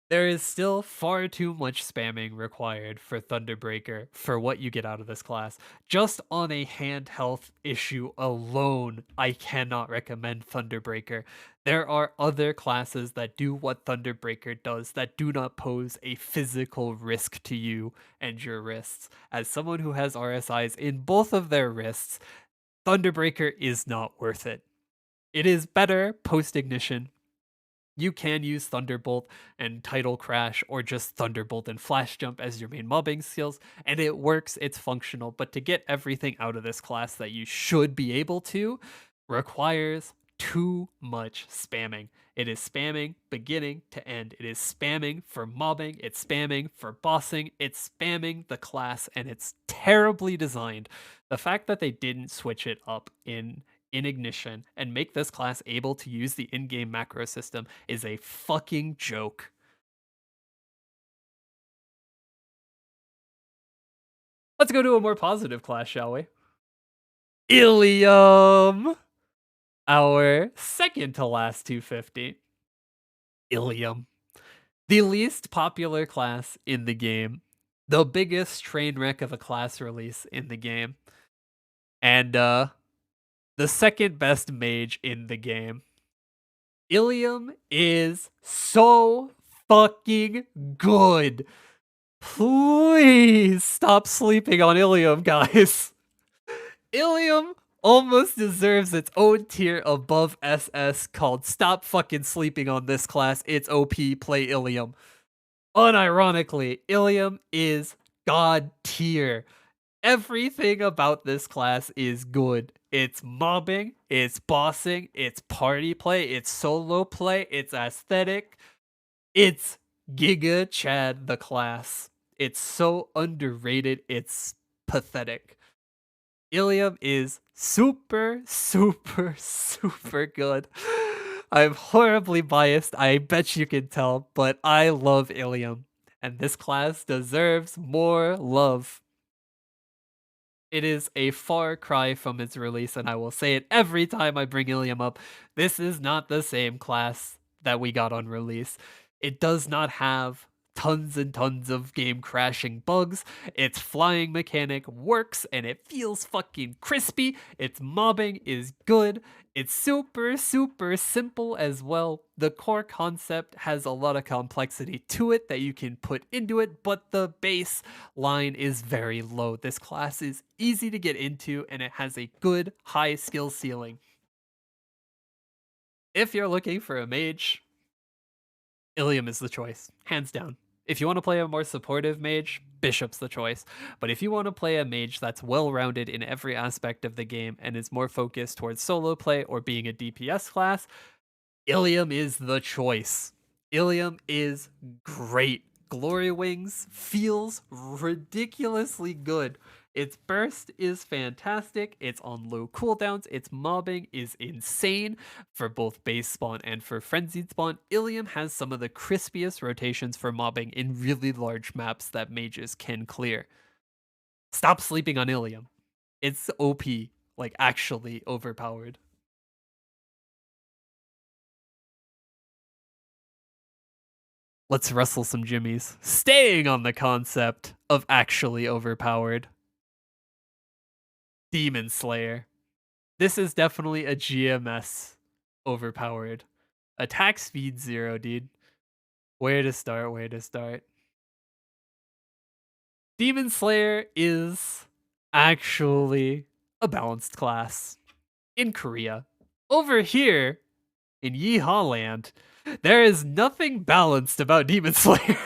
There is still far too much spamming required for Thunderbreaker for what you get out of this class. Just on a hand health issue alone, I cannot recommend Thunderbreaker. There are other classes that do what Thunderbreaker does that do not pose a physical risk to you and your wrists. As someone who has RSIs in both of their wrists, Thunderbreaker is not worth it. It is better post-ignition. You can use Thunderbolt and Tidal Crash or just Thunderbolt and Flash Jump as your main mobbing skills, and it works, it's functional, but to get everything out of this class that you should be able to requires too much spamming. It is spamming beginning to end. It is spamming for mobbing, it's spamming for bossing, it's spamming the class, and it's terribly designed. The fact that they didn't switch it up in Ignition and make this class able to use the in-game macro system is a fucking joke. Let's go to a more positive class, shall we? Illium! Our second to last 250. Illium. The least popular class in the game. The biggest train wreck of a class release in the game. And the second best mage in the game. Illium is so fucking good. Please stop sleeping on Illium, guys. Illium almost deserves its own tier above SS called Stop Fucking Sleeping on This Class. It's OP, play Illium. Unironically, Illium is god tier. Everything about this class is good. It's mobbing, it's bossing, it's party play, it's solo play, it's aesthetic. It's Giga Chad the class. It's so underrated, it's pathetic. Illium is super good. I'm horribly biased, I bet you can tell, but I love Illium, and this class deserves more love. It is a far cry from its release, and I will say it every time I bring Illium up. This is not the same class that we got on release. It does not have tons and tons of game crashing bugs. Its flying mechanic works and it feels fucking crispy. Its mobbing is good. It's super simple as well. The core concept has a lot of complexity to it that you can put into it, but the baseline is very low. This class is easy to get into and it has a good high skill ceiling. If you're looking for a mage, Illium is the choice, hands down. If you want to play a more supportive mage, Bishop's the choice. But if you want to play a mage that's well-rounded in every aspect of the game and is more focused towards solo play or being a DPS class, Illium is the choice. Illium is great. Glory Wings feels ridiculously good. Its burst is fantastic. It's on low cooldowns. Its mobbing is insane for both base spawn and for frenzied spawn. Illium has some of the crispiest rotations for mobbing in really large maps that mages can clear. Stop sleeping on Illium. It's OP, like actually overpowered. Let's wrestle some jimmies. Staying on the concept of actually overpowered. Demon Slayer. This is definitely a GMS overpowered. Attack speed 0, dude. Where to start, where to start. Demon Slayer is actually a balanced class. In Korea. Over here, in Yeehaw Land, there is nothing balanced about Demon Slayer.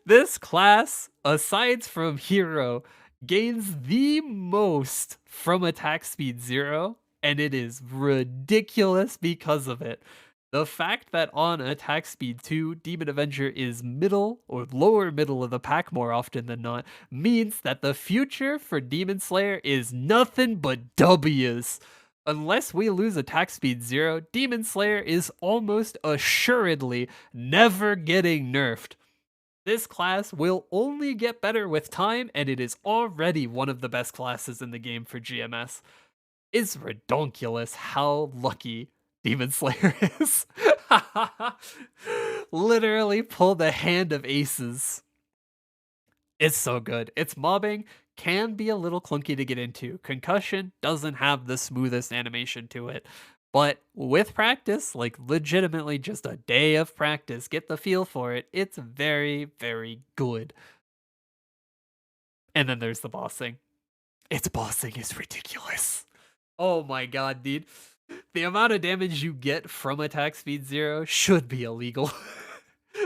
This class, aside from Hero, gains the most from attack speed 0, and it is ridiculous because of it. The fact that on attack speed 2, Demon Avenger is middle or lower middle of the pack more often than not means that the future for Demon Slayer is nothing but W's. Unless we lose attack speed 0, Demon Slayer is almost assuredly never getting nerfed. This class will only get better with time, and it is already one of the best classes in the game for GMS. It's redonkulous how lucky Demon Slayer is. Literally pulled a hand of aces. It's so good. Its mobbing can be a little clunky to get into. Concussion doesn't have the smoothest animation to it. But with practice, like legitimately just a day of practice, get the feel for it, it's very, very good. And then there's the bossing. Its bossing is ridiculous. Oh my god, dude. The amount of damage you get from attack speed 0 should be illegal.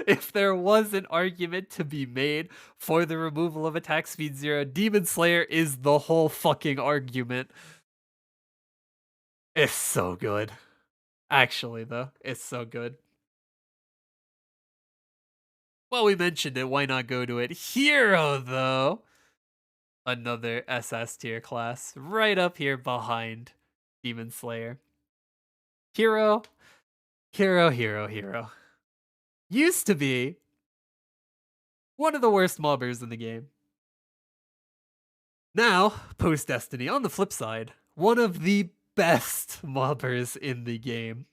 If there was an argument to be made for the removal of attack speed 0, Demon Slayer is the whole fucking argument. It's so good. Actually, though, it's so good. Well, we mentioned it, why not go to it? Hero, though. Another SS tier class, right up here behind Demon Slayer. Hero. Used to be one of the worst mobbers in the game. Now, post Destiny, on the flip side, one of the best mobbers in the game.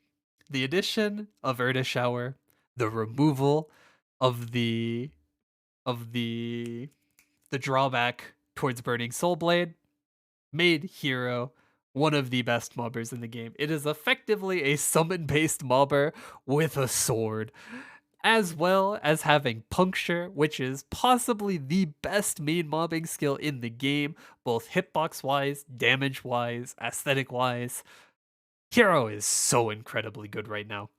The addition of Erda Shower, the removal of the drawback towards Burning Soulblade, made Hero one of the best mobbers in the game. It is effectively a summon-based mobber with a sword, as well as having Puncture, which is possibly the best main mobbing skill in the game, both hitbox-wise, damage-wise, aesthetic-wise. Hero is so incredibly good right now.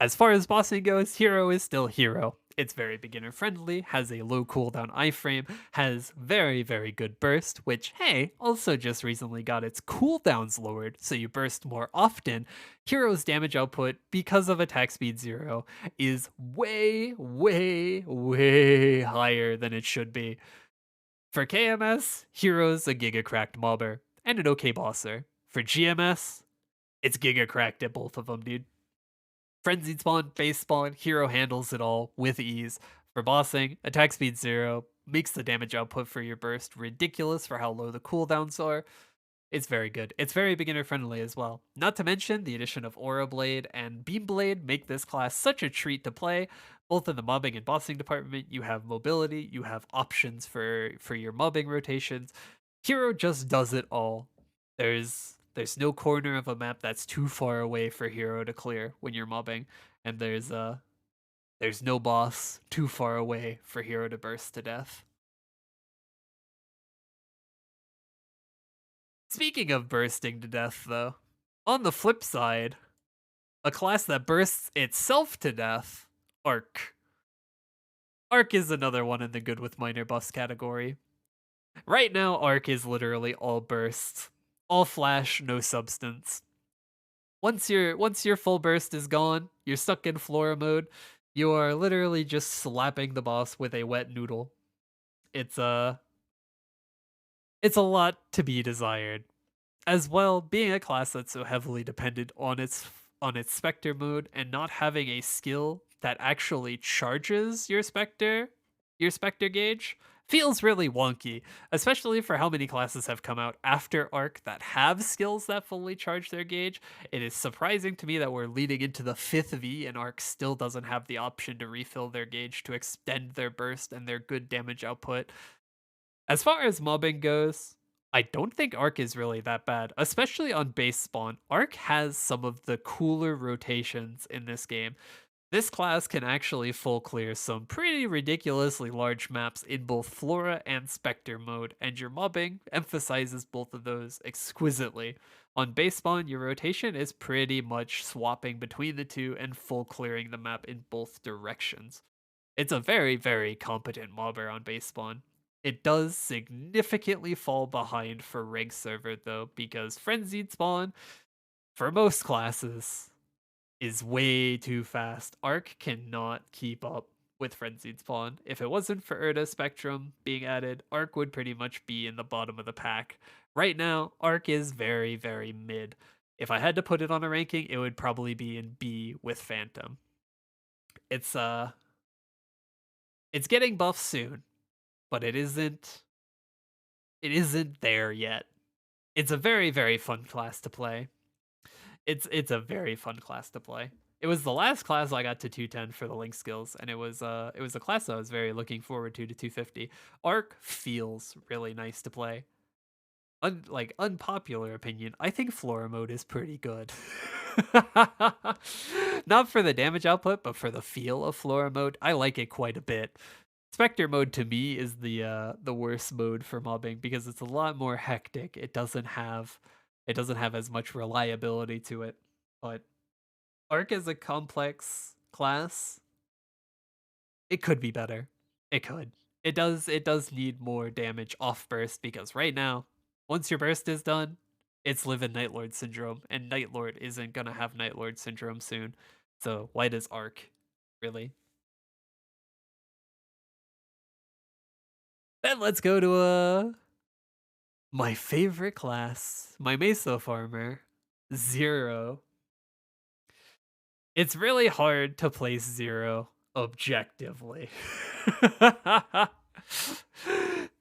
As far as bossing goes, Hero is still Hero. It's very beginner friendly, has a low cooldown iframe, has very, very good burst, which, hey, also just recently got its cooldowns lowered, so you burst more often. Hero's damage output, because of attack speed 0, is way, way, way higher than it should be. For KMS, Hero's a giga cracked mobber, and an okay bosser. For GMS, it's giga cracked at both of them, dude. Frenzied spawn, base spawn, Hero handles it all with ease. For bossing, attack speed 0, makes the damage output for your burst ridiculous for how low the cooldowns are. It's very good. It's very beginner friendly as well. Not to mention, the addition of Aura Blade and Beam Blade make this class such a treat to play. Both in the mobbing and bossing department, you have mobility, you have options for your mobbing rotations. Hero just does it all. There's no corner of a map that's too far away for Hero to clear when you're mobbing, and there's no boss too far away for Hero to burst to death. Speaking of bursting to death, though, on the flip side, a class that bursts itself to death Arc. Arc is another one in the good with minor buffs category. Right now, Arc is literally all burst, all flash, no substance. Once your full burst is gone, you're stuck in Flora mode. You are literally just slapping the boss with a wet noodle. It's a it's a lot to be desired. As well, being a class that's so heavily dependent on its Spectre mode and not having a skill that actually charges your Spectre gauge, feels really wonky, especially for how many classes have come out after Arc that have skills that fully charge their gauge. It is surprising to me that we're leading into the 5th V and Arc still doesn't have the option to refill their gauge to extend their burst and their good damage output. As far as mobbing goes, I don't think Arc is really that bad, especially on base spawn. Arc has some of the cooler rotations in this game. This class can actually full clear some pretty ridiculously large maps in both Flora and Spectre mode, and your mobbing emphasizes both of those exquisitely. On base spawn, your rotation is pretty much swapping between the two and full clearing the map in both directions. It's a very, very competent mobber on base spawn. It does significantly fall behind for rig server though, because frenzied spawn, for most classes, is way too fast. Arc cannot keep up with frenzied spawn. If it wasn't for Urda Spectrum being added, Arc would pretty much be in the bottom of the pack. Right now, Arc is very, very mid. If I had to put it on a ranking, it would probably be in B with Phantom. It's it's getting buffed soon, but it isn't there yet. It's a very, very fun class to play. It's a very fun class to play. It was the last class I got to 210 for the link skills, and it was a class I was very looking forward to 250. Arc feels really nice to play. Like unpopular opinion, I think Flora mode is pretty good. Not for the damage output, but for the feel of Flora mode, I like it quite a bit. Spectre mode to me is the worst mode for mobbing because it's a lot more hectic. It doesn't have as much reliability to it. But Arc is a complex class. It could be better. It could. It does need more damage off burst because right now, once your burst is done, it's living Night Lord syndrome, and Night Lord isn't gonna have Night Lord syndrome soon. So why does Arc really? Then let's go to my favorite class, my Meso farmer, Zero. It's really hard to place Zero objectively.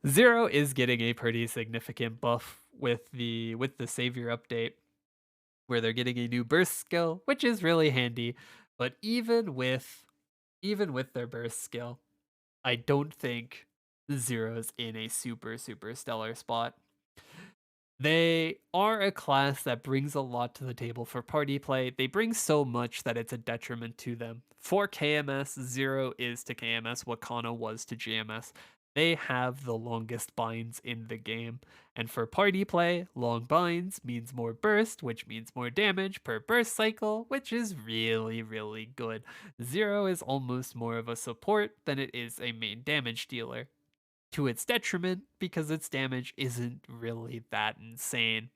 Zero is getting a pretty significant buff with the Savior update, where they're getting a new burst skill, which is really handy. But even with their burst skill, I don't think Zero's in a super super stellar spot. They are a class that brings a lot to the table for party play. They bring so much that it's a detriment to them. For KMS, Zero is to KMS what Kanna was to GMS. They have the longest binds in the game. And for party play, long binds means more burst, which means more damage per burst cycle, which is really, really good. Zero is almost more of a support than it is a main damage dealer, to its detriment because its damage isn't really that insane.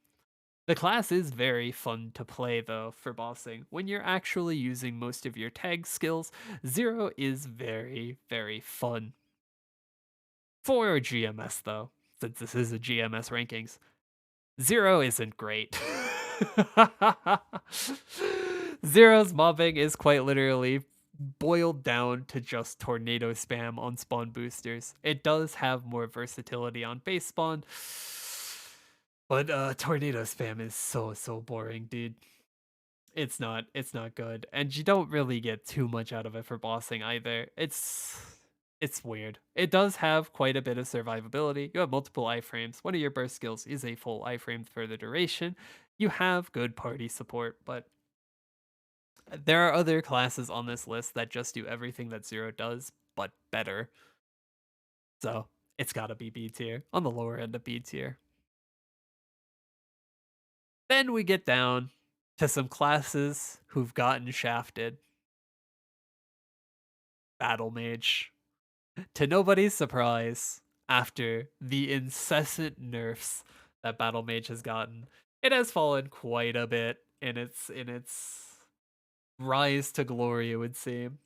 The class is very fun to play though for bossing. When you're actually using most of your tag skills, Zero is very, very fun. For GMS though, since this is a GMS rankings, Zero isn't great. Zero's mobbing is quite literally boiled down to just tornado spam on spawn boosters. It does have more versatility on base spawn, but tornado spam is so boring, dude. It's not good, and you don't really get too much out of it for bossing either. It's weird. It does have quite a bit of survivability. You have multiple iframes. One of your burst skills is a full iframe for the duration. You have good party support, but there are other classes on this list that just do everything that Zero does, but better. So it's gotta be B tier, on the lower end of B tier. Then we get down to some classes who've gotten shafted. Battle Mage. To nobody's surprise, after the incessant nerfs that Battle Mage has gotten, it has fallen quite a bit in its rise to glory, it would seem.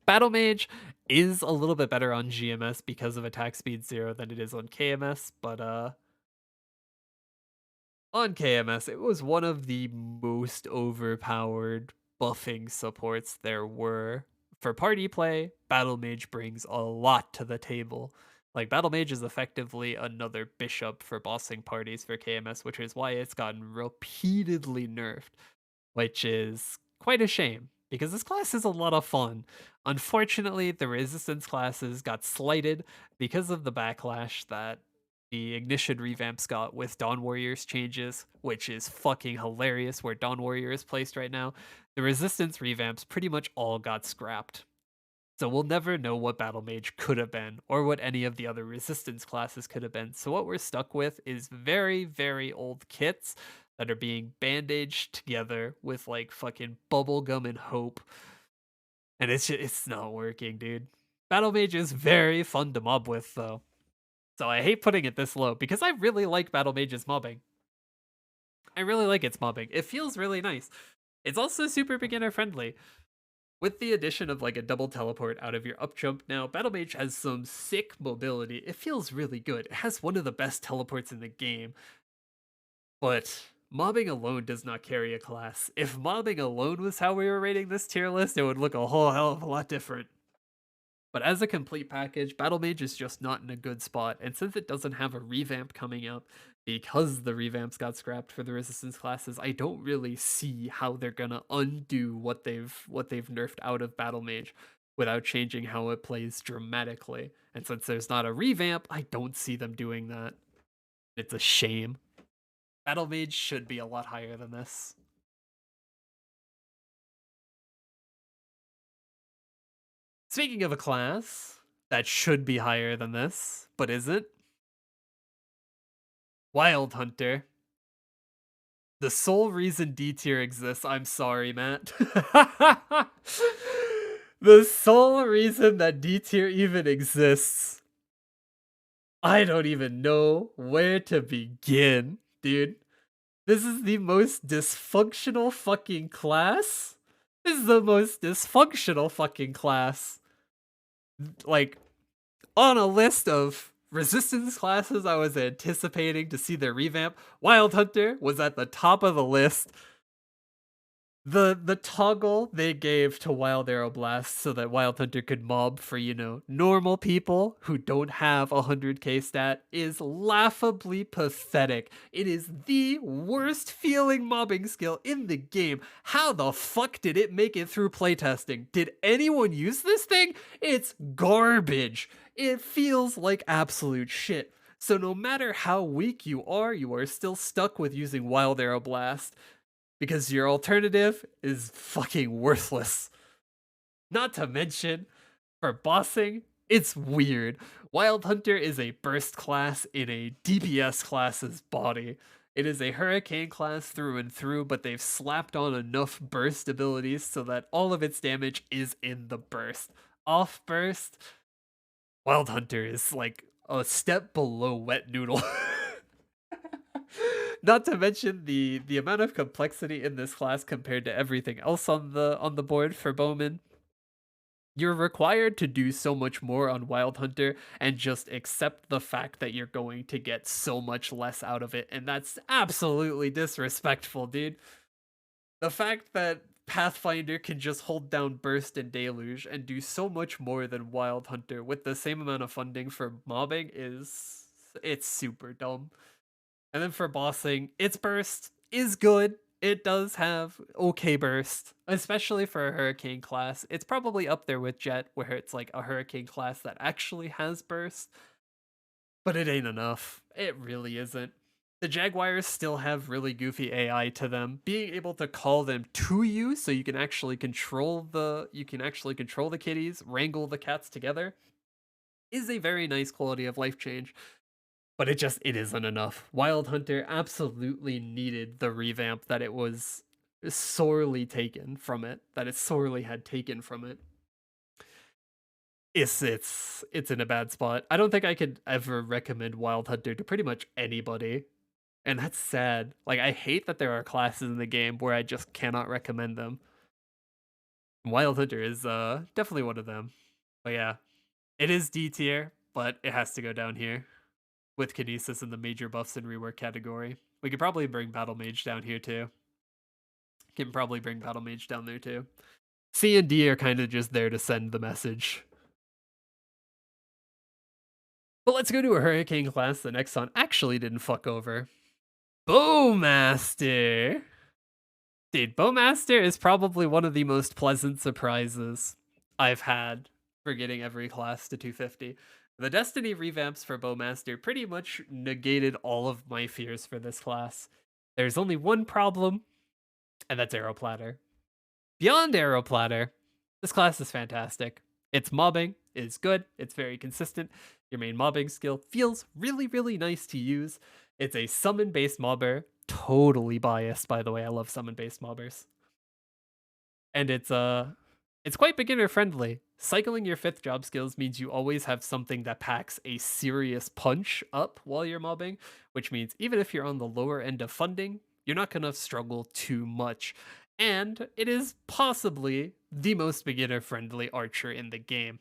Battle Mage is a little bit better on GMS because of attack speed 0 than it is on KMS, but on KMS, it was one of the most overpowered buffing supports there were. For party play, Battle Mage brings a lot to the table. Like, Battle Mage is effectively another bishop for bossing parties for KMS, which is why it's gotten repeatedly nerfed, which is quite a shame, because this class is a lot of fun. Unfortunately, the resistance classes got slighted because of the backlash that the Ignition revamps got with Dawn Warriors changes, which is fucking hilarious where Dawn Warrior is placed right now. The resistance revamps pretty much all got scrapped. So we'll never know what Battle Mage could have been or what any of the other resistance classes could have been. So what we're stuck with is very, very old kits that are being bandaged together with like fucking bubblegum and hope. And it's not working, dude. Battle Mage is very fun to mob with though. So I hate putting it this low because I really like Battle Mage's mobbing. I really like its mobbing. It feels really nice. It's also super beginner friendly. With the addition of like a double teleport out of your up jump now, Battle Mage has some sick mobility. It feels really good. It has one of the best teleports in the game. But mobbing alone does not carry a class. If mobbing alone was how we were rating this tier list, it would look a whole hell of a lot different. But as a complete package, Battle Mage is just not in a good spot, and since it doesn't have a revamp coming up, because the revamps got scrapped for the resistance classes, I don't really see how they're gonna undo what they've nerfed out of Battle Mage without changing how it plays dramatically. And since there's not a revamp, I don't see them doing that. It's a shame. Battle Mage should be a lot higher than this. Speaking of a class that should be higher than this, but isn't, Wild Hunter. The sole reason D tier exists, I'm sorry, Matt. The sole reason that D tier even exists, I don't even know where to begin, dude. This is the most dysfunctional fucking class. This is the most dysfunctional fucking class. Like, on a list of resistance classes I was anticipating to see their revamp, Wild Hunter was at the top of the list. The toggle they gave to Wild Aeroblast so that Wild Hunter could mob for, you know, normal people who don't have a 100k stat is laughably pathetic. It is the worst feeling mobbing skill in the game. How the fuck did it make it through playtesting? Did anyone use this thing? It's garbage. It feels like absolute shit. So no matter how weak you are still stuck with using Wild Aeroblast, because your alternative is fucking worthless. Not to mention, for bossing, it's weird. Wild Hunter is a burst class in a DPS class's body. It is a hurricane class through and through, but they've slapped on enough burst abilities so that all of its damage is in the burst. Off burst, Wild Hunter is like a step below Wet Noodle. Not to mention the amount of complexity in this class compared to everything else on the board for Bowman. You're required to do so much more on Wild Hunter and just accept the fact that you're going to get so much less out of it, and that's absolutely disrespectful, dude. The fact that Pathfinder can just hold down Burst and Deluge and do so much more than Wild Hunter with the same amount of funding for mobbing it's super dumb. And then for bossing, its burst is good. It does have okay burst, especially for a hurricane class. It's probably up there with Jett, where it's like a hurricane class that actually has burst, but it ain't enough. It really isn't. The Jaguars still have really goofy AI to them. Being able to call them to you so you can actually control the kitties, wrangle the cats together is a very nice quality of life change. But it isn't enough. Wild Hunter absolutely needed the revamp that it was sorely taken from it, that it sorely had taken from it. It's in a bad spot. I don't think I could ever recommend Wild Hunter to pretty much anybody. And that's sad. Like, I hate that there are classes in the game where I just cannot recommend them. Wild Hunter is definitely one of them. But yeah, it is D tier, but it has to go down here with Kinesis in the major buffs and rework category. We could probably bring Battle Mage down here too. Can probably bring Battle Mage down there too. C and D are kind of just there to send the message. But let's go to a Hurricane class the Nexon actually didn't fuck over. Bowmaster! Dude, Bowmaster is probably one of the most pleasant surprises I've had for getting every class to 250. The Destiny revamps for Bowmaster pretty much negated all of my fears for this class. There's only one problem, and that's Arrow Platter. Beyond Arrow Platter, this class is fantastic. Its mobbing is good, it's very consistent. Your main mobbing skill feels really, really nice to use. It's a summon-based mobber. Totally biased, by the way. I love summon-based mobbers. And it's quite beginner friendly. Cycling your 5th job skills means you always have something that packs a serious punch up while you're mobbing, which means even if you're on the lower end of funding, you're not going to struggle too much. And it is possibly the most beginner friendly archer in the game.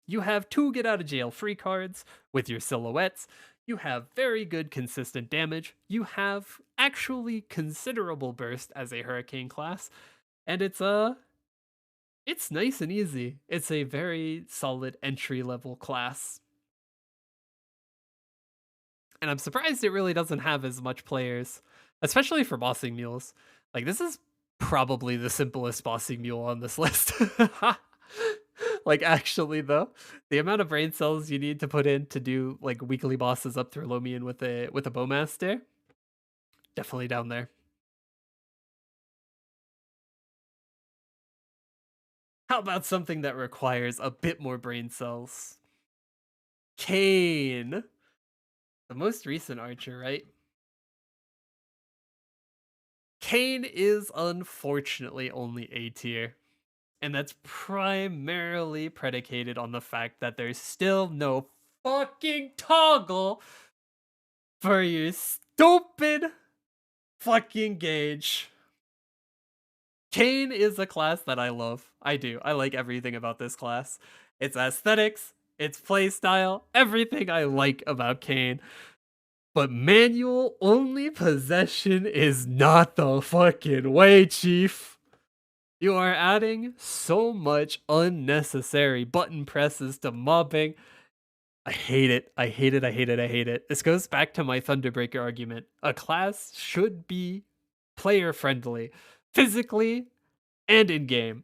You have 2 get out of jail free cards with your silhouettes. You have very good consistent damage. You have actually considerable burst as a hurricane class. And it's nice and easy. It's a very solid entry level class. And I'm surprised it really doesn't have as much players, especially for bossing mules. Like, this is probably the simplest bossing mule on this list. Like, actually, though, the amount of brain cells you need to put in to do like weekly bosses up through Lumi and with a Bowmaster, definitely down there. How about something that requires a bit more brain cells? Kain, the most recent archer, right? Kain is unfortunately only A tier. And that's primarily predicated on the fact that there's still no fucking toggle for your stupid fucking gauge. Kain is a class that I love. I do. I like everything about this class. Its aesthetics, its playstyle, everything I like about Kain. But manual only possession is not the fucking way, Chief. You are adding so much unnecessary button presses to mobbing. I hate it. I hate it. I hate it. I hate it. This goes back to my Thunderbreaker argument. A class should be player friendly, physically and in game.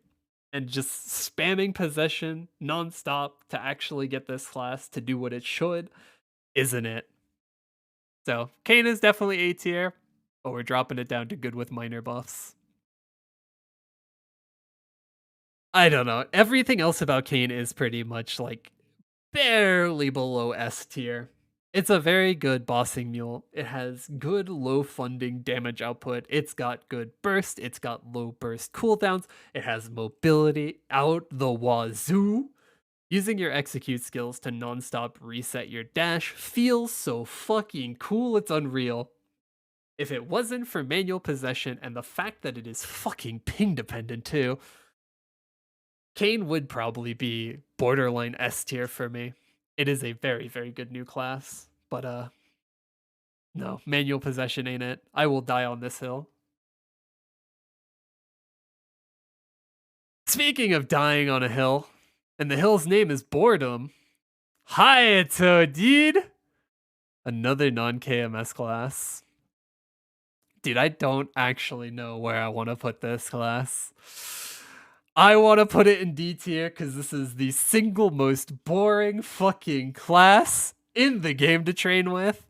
And just spamming possession nonstop to actually get this class to do what it should isn't it. So, Kain is definitely A tier, but we're dropping it down to good with minor buffs. I don't know. Everything else about Kain is pretty much like barely below S tier. It's a very good bossing mule. It has good low funding damage output. It's got good burst. It's got low burst cooldowns. It has mobility out the wazoo. Using your execute skills to nonstop reset your dash feels so fucking cool, it's unreal. If it wasn't for manual possession and the fact that it is fucking ping dependent too, Kain would probably be borderline S tier for me. It is a very, very good new class, but no, manual possession ain't it. I will die on this hill. Speaking of dying on a hill, and the hill's name is boredom. Hayato, dude! Another non-KMS class. Dude, I don't actually know where I want to put this class. I want to put it in D tier because this is the single most boring fucking class in the game to train with.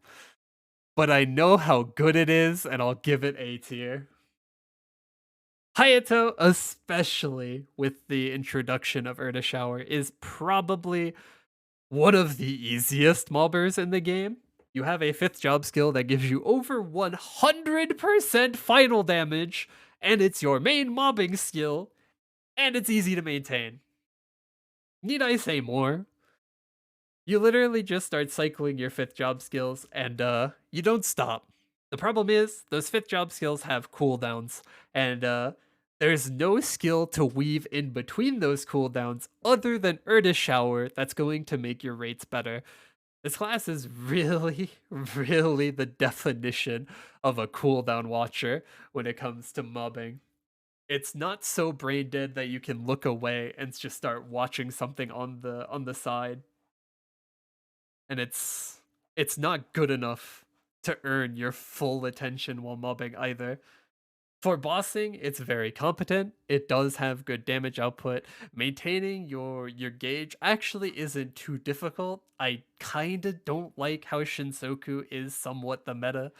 But I know how good it is, and I'll give it A tier. Hayato, especially with the introduction of Urda Shower, is probably one of the easiest mobbers in the game. You have a 5th job skill that gives you over 100% final damage, and it's your main mobbing skill, and it's easy to maintain. Need I say more? You literally just start cycling your 5th job skills and you don't stop. The problem is those 5th job skills have cooldowns and there's no skill to weave in between those cooldowns other than Erdis Shower that's going to make your rates better. This class is really, really the definition of a cooldown watcher when it comes to mobbing. It's not so brain dead that you can look away and just start watching something on the side. And it's not good enough to earn your full attention while mobbing either. For bossing, it's very competent. It does have good damage output. Maintaining your gauge actually isn't too difficult. I kinda don't like how Shinsoku is somewhat the meta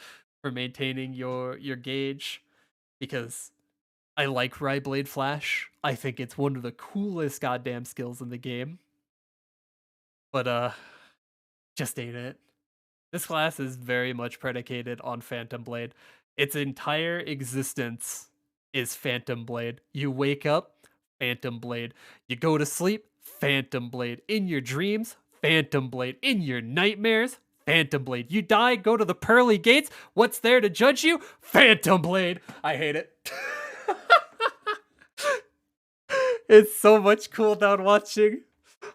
for maintaining your gauge because I like Blade Flash. I think it's one of the coolest goddamn skills in the game. But just ain't it. This class is very much predicated on Phantom Blade. Its entire existence is Phantom Blade. You wake up, Phantom Blade. You go to sleep, Phantom Blade. In your dreams, Phantom Blade. In your nightmares, Phantom Blade. You die, go to the pearly gates. What's there to judge you? Phantom Blade. I hate it. It's so much cooldown watching.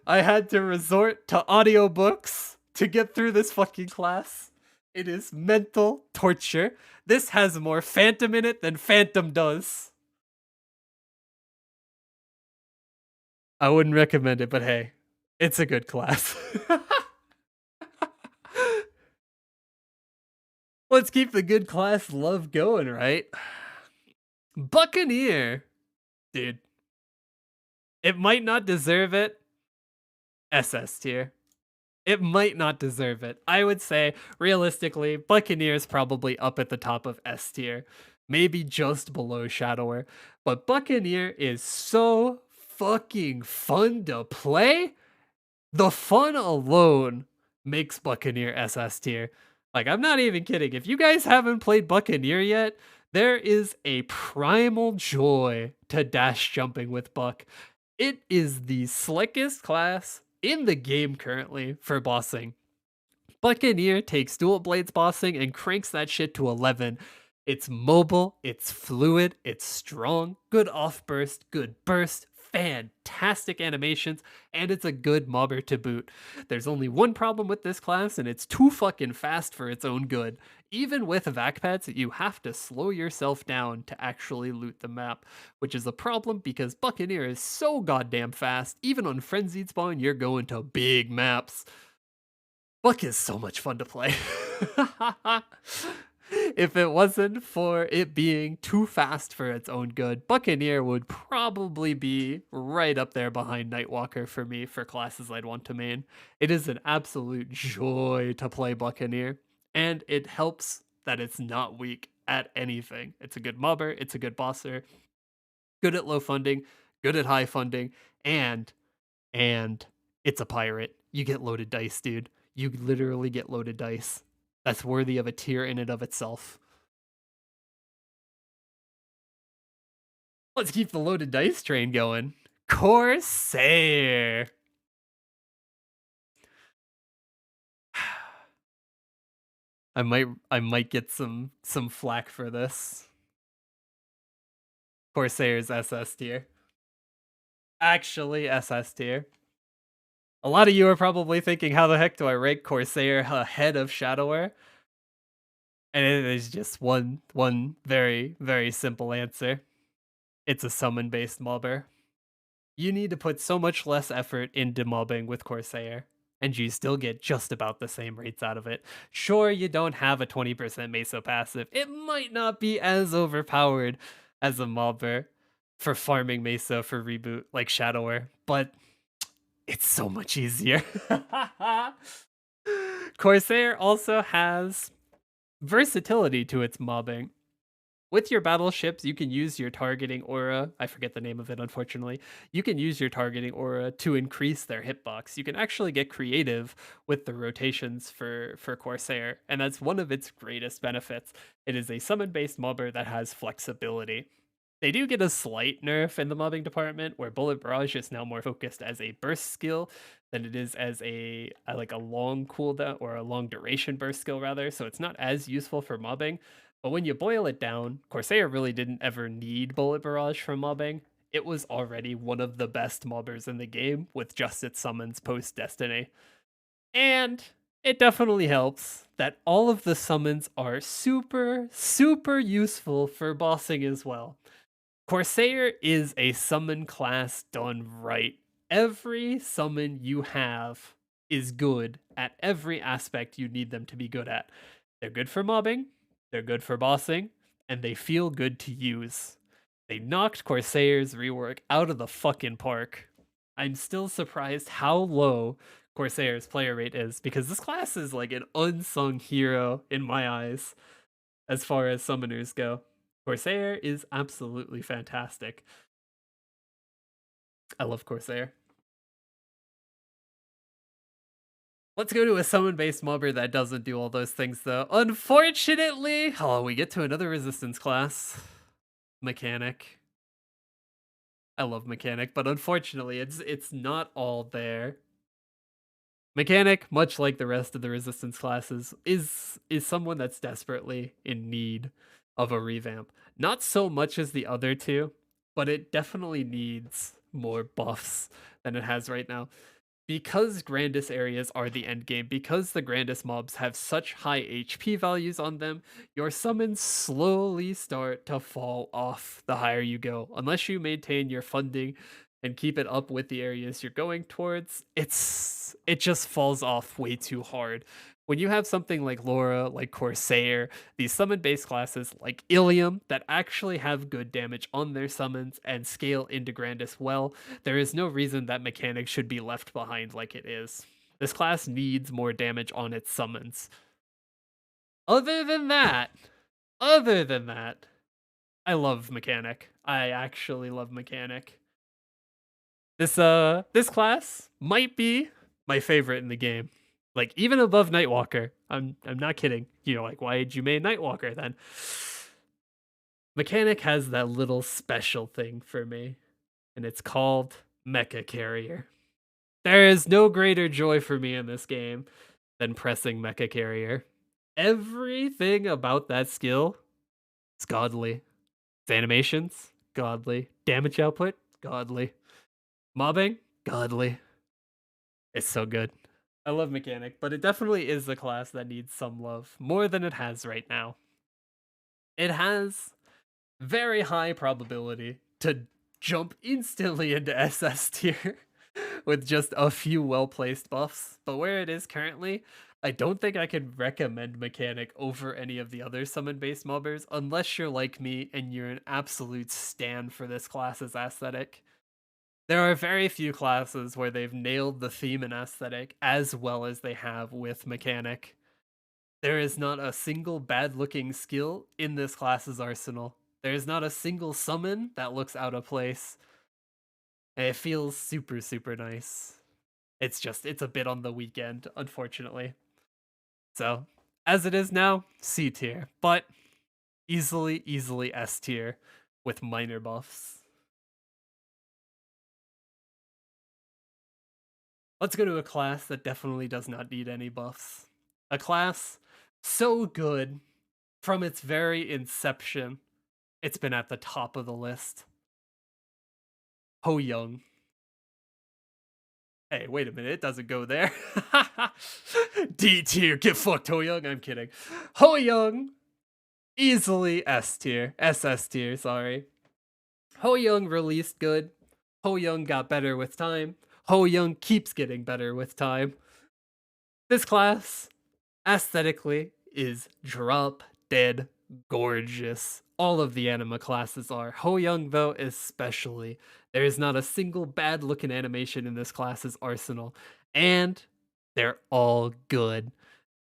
I had to resort to audiobooks to get through this fucking class. It is mental torture. This has more Phantom in it than Phantom does. I wouldn't recommend it, but hey, it's a good class. Let's keep the good class love going, right? Buccaneer. Dude. It might not deserve it. SS tier. It might not deserve it. I would say, realistically, Buccaneer is probably up at the top of S tier. Maybe just below Shadower. But Buccaneer is so fucking fun to play. The fun alone makes Buccaneer SS tier. Like, I'm not even kidding. If you guys haven't played Buccaneer yet, there is a primal joy to dash jumping with Buck. It is the slickest class in the game currently for bossing. Buccaneer takes dual blades bossing and cranks that shit to 11. It's mobile, it's fluid, it's strong, good off burst, good burst, fantastic animations, and it's a good mobber to boot. There's only one problem with this class, and it's too fucking fast for its own good. Even with vac pets, you have to slow yourself down to actually loot the map, which is a problem because Buccaneer is so goddamn fast. Even on Frenzied Spawn, you're going to big maps. Buck is so much fun to play. If it wasn't for it being too fast for its own good, Buccaneer would probably be right up there behind Nightwalker for me for classes I'd want to main. It is an absolute joy to play Buccaneer, and it helps that it's not weak at anything. It's a good mobber, it's a good bosser, good at low funding, good at high funding, and it's a pirate. You get loaded dice, dude. You literally get loaded dice. That's worthy of a tier in and of itself. Let's keep the loaded dice train going. Corsair. I might get some flack for this. Corsair's SS tier. Actually, SS tier. A lot of you are probably thinking, how the heck do I rank Corsair ahead of Shadower? And it is just one very, very simple answer. It's a summon-based mobber. You need to put so much less effort into mobbing with Corsair, and you still get just about the same rates out of it. Sure, you don't have a 20% Meso passive. It might not be as overpowered as a mobber for farming Meso for reboot like Shadower, but it's so much easier. Corsair also has versatility to its mobbing. With your battleships, you can use your targeting aura. I forget the name of it, unfortunately. You can use your targeting aura to increase their hitbox. You can actually get creative with the rotations for Corsair, and that's one of its greatest benefits. It is a summon-based mobber that has flexibility. They do get a slight nerf in the mobbing department, where Bullet Barrage is now more focused as a burst skill than it is as like a long cooldown or a long duration burst skill rather. So it's not as useful for mobbing. But when you boil it down, Corsair really didn't ever need Bullet Barrage for mobbing. It was already one of the best mobbers in the game with just its summons post Destiny. And it definitely helps that all of the summons are super, super useful for bossing as well. Corsair is a summon class done right. Every summon you have is good at every aspect you need them to be good at. They're good for mobbing, they're good for bossing, and they feel good to use. They knocked Corsair's rework out of the fucking park. I'm still surprised how low Corsair's player rate is, because this class is like an unsung hero in my eyes as far as summoners go. Corsair is absolutely fantastic. I love Corsair. Let's go to a summon-based mobber that doesn't do all those things, though. Unfortunately, we get to another resistance class. Mechanic. I love Mechanic, but unfortunately, it's not all there. Mechanic, much like the rest of the resistance classes, is someone that's desperately in need of a revamp. Not so much as the other two, but it definitely needs more buffs than it has right now. Because Grandis areas are the end game, because the Grandis mobs have such high HP values on them, your summons slowly start to fall off the higher you go. Unless you maintain your funding and keep it up with the areas you're going towards, it just falls off way too hard. When you have something like Lara, like Corsair, these summon-based classes like Illium that actually have good damage on their summons and scale into Grandis well, there is no reason that mechanic should be left behind like it is. This class needs more damage on its summons. Other than that, I love mechanic. I actually love mechanic. This class might be my favorite in the game. Like even above Nightwalker. I'm not kidding. Like why did you make Nightwalker then? Mechanic has that little special thing for me, and it's called Mecha Carrier. There is no greater joy for me in this game than pressing Mecha Carrier. Everything about that skill is godly. Its animations, godly. Damage output, godly. Mobbing, godly. It's so good. I love Mechanic, but it definitely is a class that needs some love, more than it has right now. It has very high probability to jump instantly into SS tier with just a few well-placed buffs, but where it is currently, I don't think I could recommend Mechanic over any of the other summon-based mobbers unless you're like me and you're an absolute stan for this class's aesthetic. There are very few classes where they've nailed the theme and aesthetic as well as they have with Mechanic. There is not a single bad-looking skill in this class's arsenal. There is not a single summon that looks out of place. And it feels super, super nice. It's a bit on the weekend, unfortunately. So, as it is now, C tier, but easily S tier with minor buffs. Let's go to a class that definitely does not need any buffs. A class so good from its very inception, it's been at the top of the list. Hoyoung. Hey, wait a minute, it doesn't go there. D tier, get fucked, Hoyoung. I'm kidding. Hoyoung, easily S tier, SS tier, sorry. Hoyoung released good. Hoyoung got better with time. Hoyoung keeps getting better with time. This class, aesthetically, is drop dead gorgeous. All of the anima classes are. Hoyoung, though, especially. There is not a single bad looking animation in this class's arsenal, and they're all good.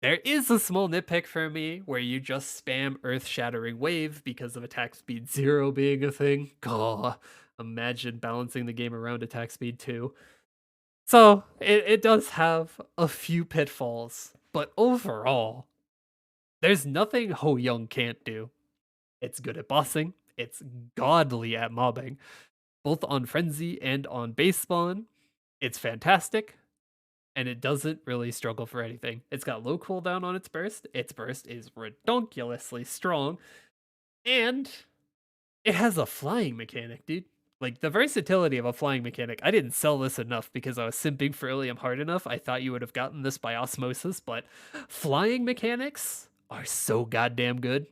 There is a small nitpick for me where you just spam Earth Shattering Wave because of attack speed 0 being a thing. Gah, imagine balancing the game around attack speed 2. So, it does have a few pitfalls, but overall, there's nothing Hoyoung can't do. It's good at bossing, It's godly at mobbing, both on frenzy and on base spawn. It's fantastic, and it doesn't really struggle for anything. It's got low cooldown on its burst. Its burst is redonkulously strong, and it has a flying mechanic, dude. Like, the versatility of a flying mechanic. I didn't sell this enough because I was simping for Illium hard enough. I thought you would have gotten this by osmosis, but flying mechanics are so goddamn good.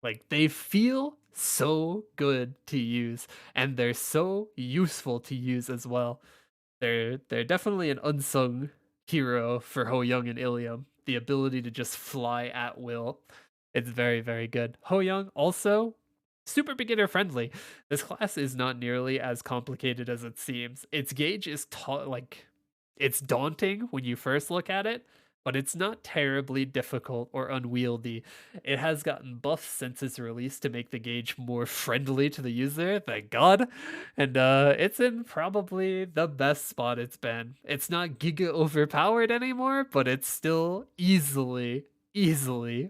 Like, they feel so good to use, and they're so useful to use as well. They're definitely an unsung hero for Hoyoung and Illium. The ability to just fly at will. It's very, very good. Hoyoung also super beginner friendly. This class is not nearly as complicated as it seems. Its gauge is like it's daunting when you first look at it, but it's not terribly difficult or unwieldy. It has gotten buffs since its release to make the gauge more friendly to the user, thank God. And it's in probably the best spot it's been. It's not giga overpowered anymore, but it's still easily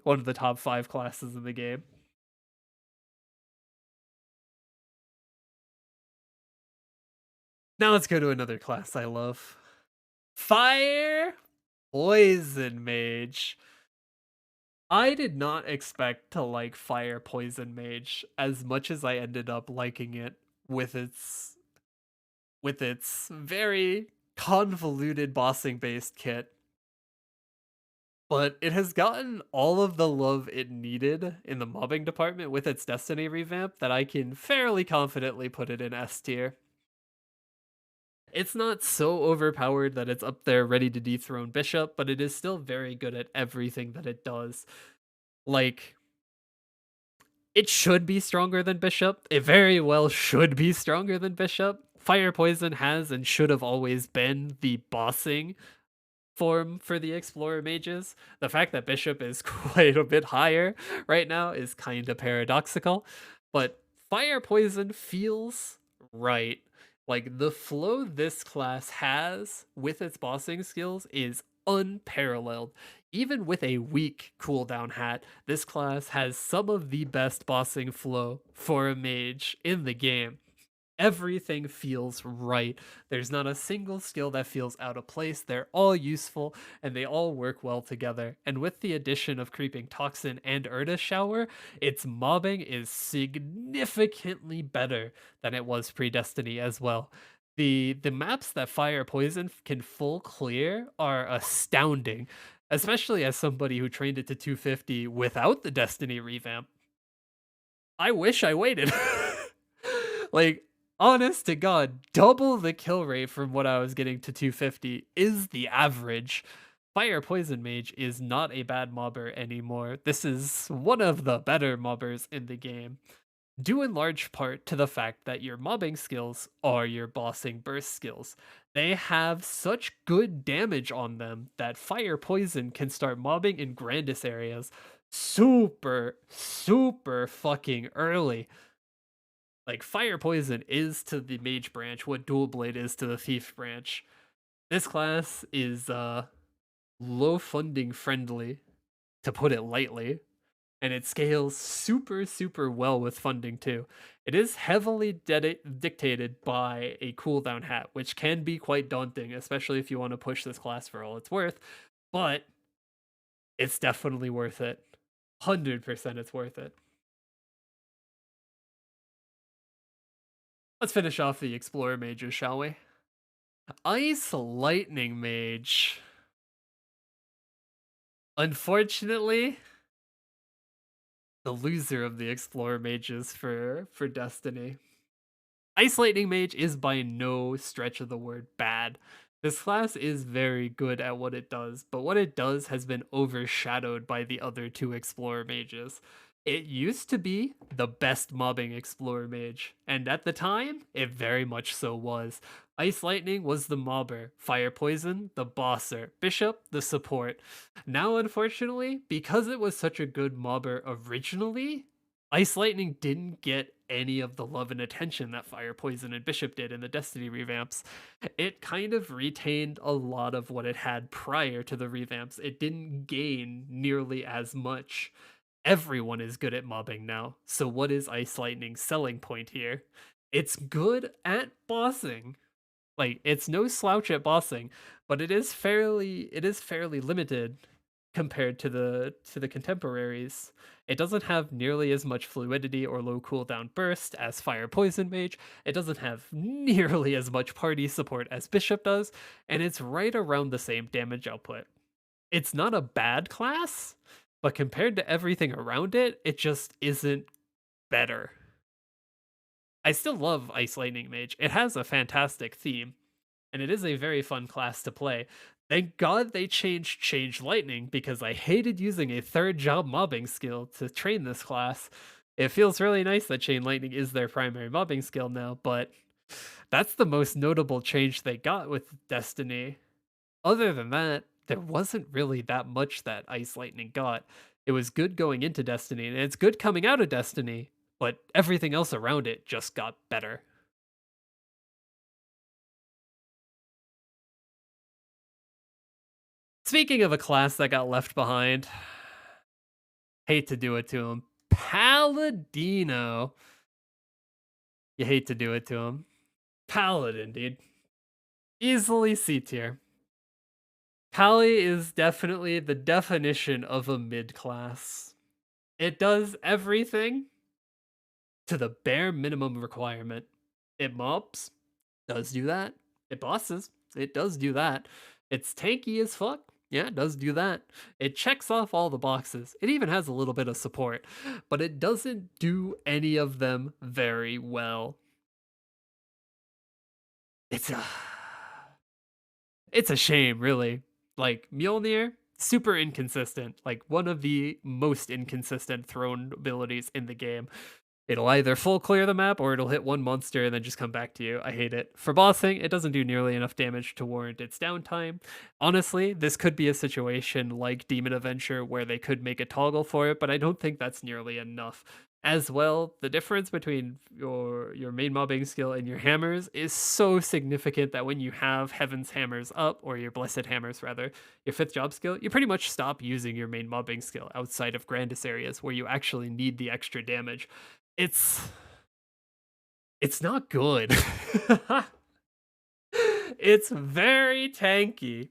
one of the top 5 classes in the game. Now let's go to another class I love. Fire Poison Mage. I did not expect to like Fire Poison Mage as much as I ended up liking it with its very convoluted bossing based kit. But it has gotten all of the love it needed in the mobbing department with its Destiny revamp that I can fairly confidently put it in S tier. It's not so overpowered that it's up there ready to dethrone Bishop, but it is still very good at everything that it does. Like, it should be stronger than Bishop. It very well should be stronger than Bishop. Fire Poison has and should have always been the bossing form for the Explorer mages. The fact that Bishop is quite a bit higher right now is kind of paradoxical, but Fire Poison feels right. Like, the flow this class has with its bossing skills is unparalleled. Even with a weak cooldown hat, this class has some of the best bossing flow for a mage in the game. Everything feels right. There's not a single skill that feels out of place. They're all useful and they all work well together. And with the addition of Creeping Toxin and Urda Shower, its mobbing is significantly better than it was pre-Destiny as well. The maps that Fire Poison can full clear are astounding, especially as somebody who trained it to 250 without the Destiny revamp. I wish I waited. Like, honest to God, double the kill rate from what I was getting to 250 is the average. Fire Poison Mage is not a bad mobber anymore. This is one of the better mobbers in the game, due in large part to the fact that your mobbing skills are your bossing burst skills. They have such good damage on them that Fire Poison can start mobbing in Grandis areas super fucking early. Like, Fire Poison is to the Mage branch what Dual Blade is to the Thief branch. This class is low funding friendly, to put it lightly, and it scales super well with funding too. It is heavily dictated by a cooldown hat, which can be quite daunting, especially if you want to push this class for all it's worth, but it's definitely worth it. 100% it's worth it. Let's finish off the Explorer Mages, shall we? Ice Lightning Mage. Unfortunately, the loser of the Explorer Mages for Destiny. Ice Lightning Mage is by no stretch of the word bad. This class is very good at what it does, but what it does has been overshadowed by the other 2 Explorer Mages. It used to be the best mobbing Explorer Mage, and at the time, it very much so was. Ice Lightning was the mobber, Fire Poison, the bosser, Bishop, the support. Now, unfortunately, because it was such a good mobber originally, Ice Lightning didn't get any of the love and attention that Fire Poison and Bishop did in the Destiny revamps. It kind of retained a lot of what it had prior to the revamps. It didn't gain nearly as much. Everyone is good at mobbing now. So what is Ice Lightning's selling point here? It's good at bossing. Like, it's no slouch at bossing, but it is fairly limited compared to the contemporaries. It doesn't have nearly as much fluidity or low cooldown burst as Fire Poison Mage. It doesn't have nearly as much party support as Bishop does, and it's right around the same damage output. It's not a bad class, but compared to everything around it, it just isn't better. I still love Ice Lightning Mage. It has a fantastic theme, and it is a very fun class to play. Thank God they changed Change Lightning, because I hated using a third job mobbing skill to train this class. It feels really nice that Chain Lightning is their primary mobbing skill now, but that's the most notable change they got with Destiny. Other than that, there wasn't really that much that Ice Lightning got. It was good going into Destiny, and it's good coming out of Destiny, but everything else around it just got better. Speaking of a class that got left behind, hate to do it to him. Paladino. You hate to do it to him. Paladin, dude. Easily C tier. Pally is definitely the definition of a mid class. It does everything to the bare minimum requirement. It mobs, does do that. It bosses, it does do that. It's tanky as fuck, yeah, it does do that. It checks off all the boxes. It even has a little bit of support, but it doesn't do any of them very well. It's a it's a shame, really. Like, Mjolnir, super inconsistent. Like, one of the most inconsistent thrown abilities in the game. It'll either full clear the map or it'll hit one monster and then just come back to you. I hate it. For bossing, it doesn't do nearly enough damage to warrant its downtime. Honestly, this could be a situation like Demon Avenger where they could make a toggle for it, but I don't think that's nearly enough. As well, the difference between your main mobbing skill and your hammers is so significant that when you have Heaven's Hammers up, or your Blessed Hammers rather, your 5th job skill, you pretty much stop using your main mobbing skill outside of Grandis areas where you actually need the extra damage. It's not good. It's very tanky.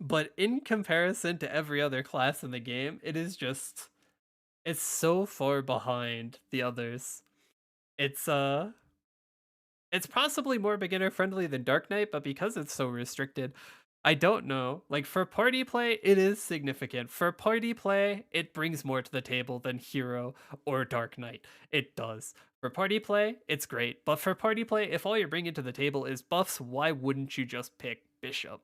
But in comparison to every other class in the game, it's so far behind the others. It's possibly more beginner friendly than Dark Knight, but because it's so restricted, I don't know. Like, for party play, it is significant. For party play, it brings more to the table than Hero or Dark Knight. It does. For party play, it's great. But for party play, if all you're bringing to the table is buffs, why wouldn't you just pick Bishop?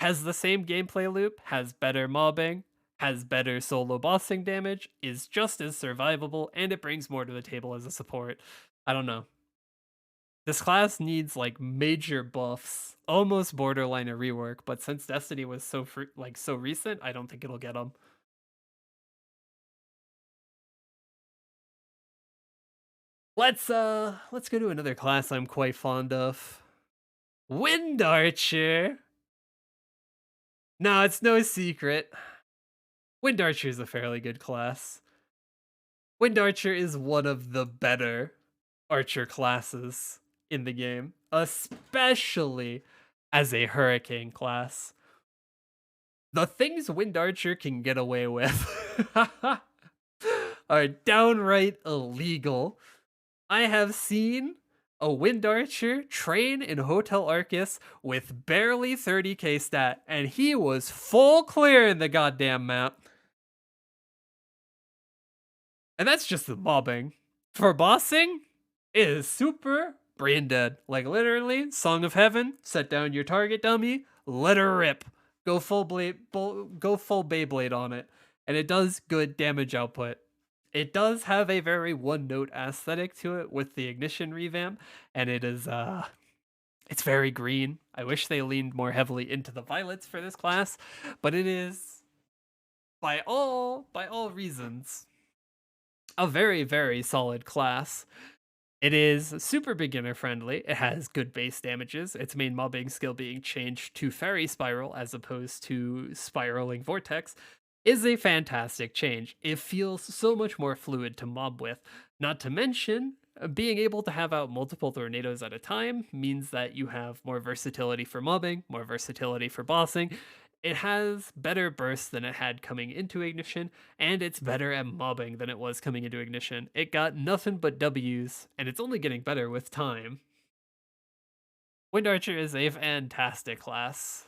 Has the same gameplay loop, has better mobbing, has better solo bossing damage, is just as survivable, and it brings more to the table as a support. I don't know. This class needs like major buffs, almost borderline a rework, but since Destiny was so recent, I don't think it'll get them. Let's go to another class I'm quite fond of. Wind Archer. No, it's no secret. Wind Archer is a fairly good class. Wind Archer is one of the better archer classes in the game, especially as a hurricane class. The things Wind Archer can get away with are downright illegal. I have seen a Wind Archer train in Hotel Arcus with barely 30k stat, and he was full clear in the goddamn map. And that's just the mobbing. For bossing, it is super brain dead. Like, literally, Song of Heaven, set down your target dummy, let her rip. Go full Beyblade on it. And it does good damage output. It does have a very one-note aesthetic to it with the ignition revamp, and it is it's very green. I wish they leaned more heavily into the violets for this class, but it is by all reasons a very, very solid class. It is super beginner friendly. It has good base damages. Its main mobbing skill being changed to Fairy Spiral as opposed to Spiraling Vortex. is a fantastic change. It feels so much more fluid to mob with. Not to mention, being able to have out multiple tornadoes at a time means that you have more versatility for mobbing, more versatility for bossing. It has better bursts than it had coming into Ignition, and it's better at mobbing than it was coming into Ignition. It got nothing but W's, and it's only getting better with time. Wind Archer is a fantastic class.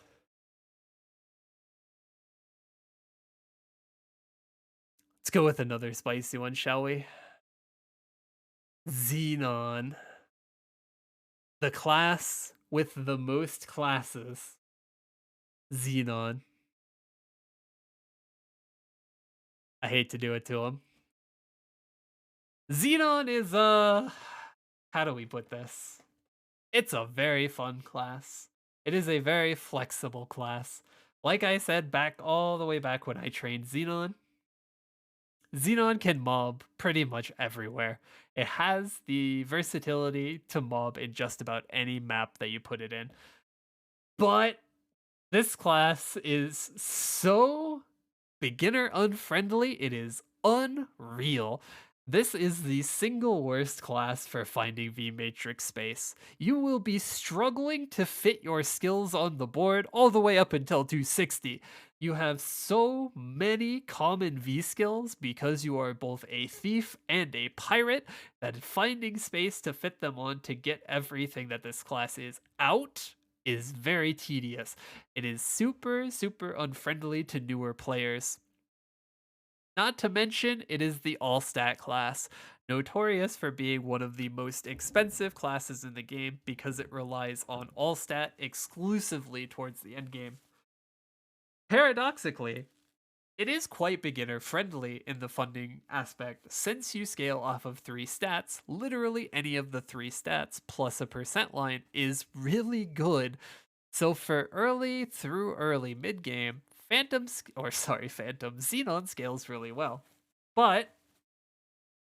Let's go with another spicy one, shall we? Xenon. The class with the most classes. Xenon. I hate to do it to him. Xenon is how do we put this? It's a very fun class. It is a very flexible class. Like I said back all the way back when I trained Xenon, Xenon can mob pretty much everywhere. It has the versatility to mob in just about any map that you put it in. But this class is so beginner unfriendly, it is unreal. This is the single worst class for finding V matrix space. You will be struggling to fit your skills on the board all the way up until 260. You have so many common V skills because you are both a thief and a pirate that finding space to fit them on to get everything that this class is out is very tedious. It is super, super unfriendly to newer players. Not to mention, it is the all-stat class, notorious for being one of the most expensive classes in the game because it relies on all-stat exclusively towards the endgame. Paradoxically, it is quite beginner-friendly in the funding aspect. Since you scale off of 3 stats, literally any of the 3 stats plus a percent line is really good. So for early through early mid-game, Phantom Xenon scales really well. But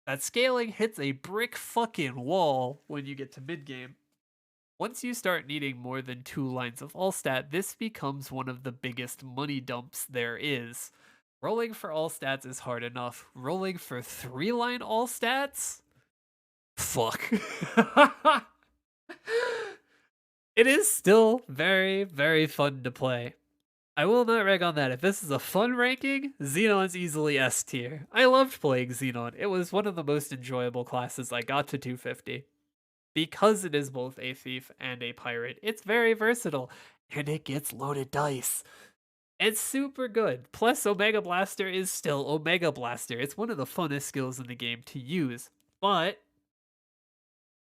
that scaling hits a brick fucking wall when you get to mid-game. Once you start needing more than 2 lines of all stat, this becomes one of the biggest money dumps there is. Rolling for all stats is hard enough. Rolling for 3-line all stats? Fuck. It is still very, very fun to play. I will not rag on that. If this is a fun ranking, Xenon's easily S tier. I loved playing Xenon. It was one of the most enjoyable classes I got to 250. Because it is both a thief and a pirate, it's very versatile, and it gets loaded dice. It's super good. Plus, Omega Blaster is still Omega Blaster. It's one of the funnest skills in the game to use. But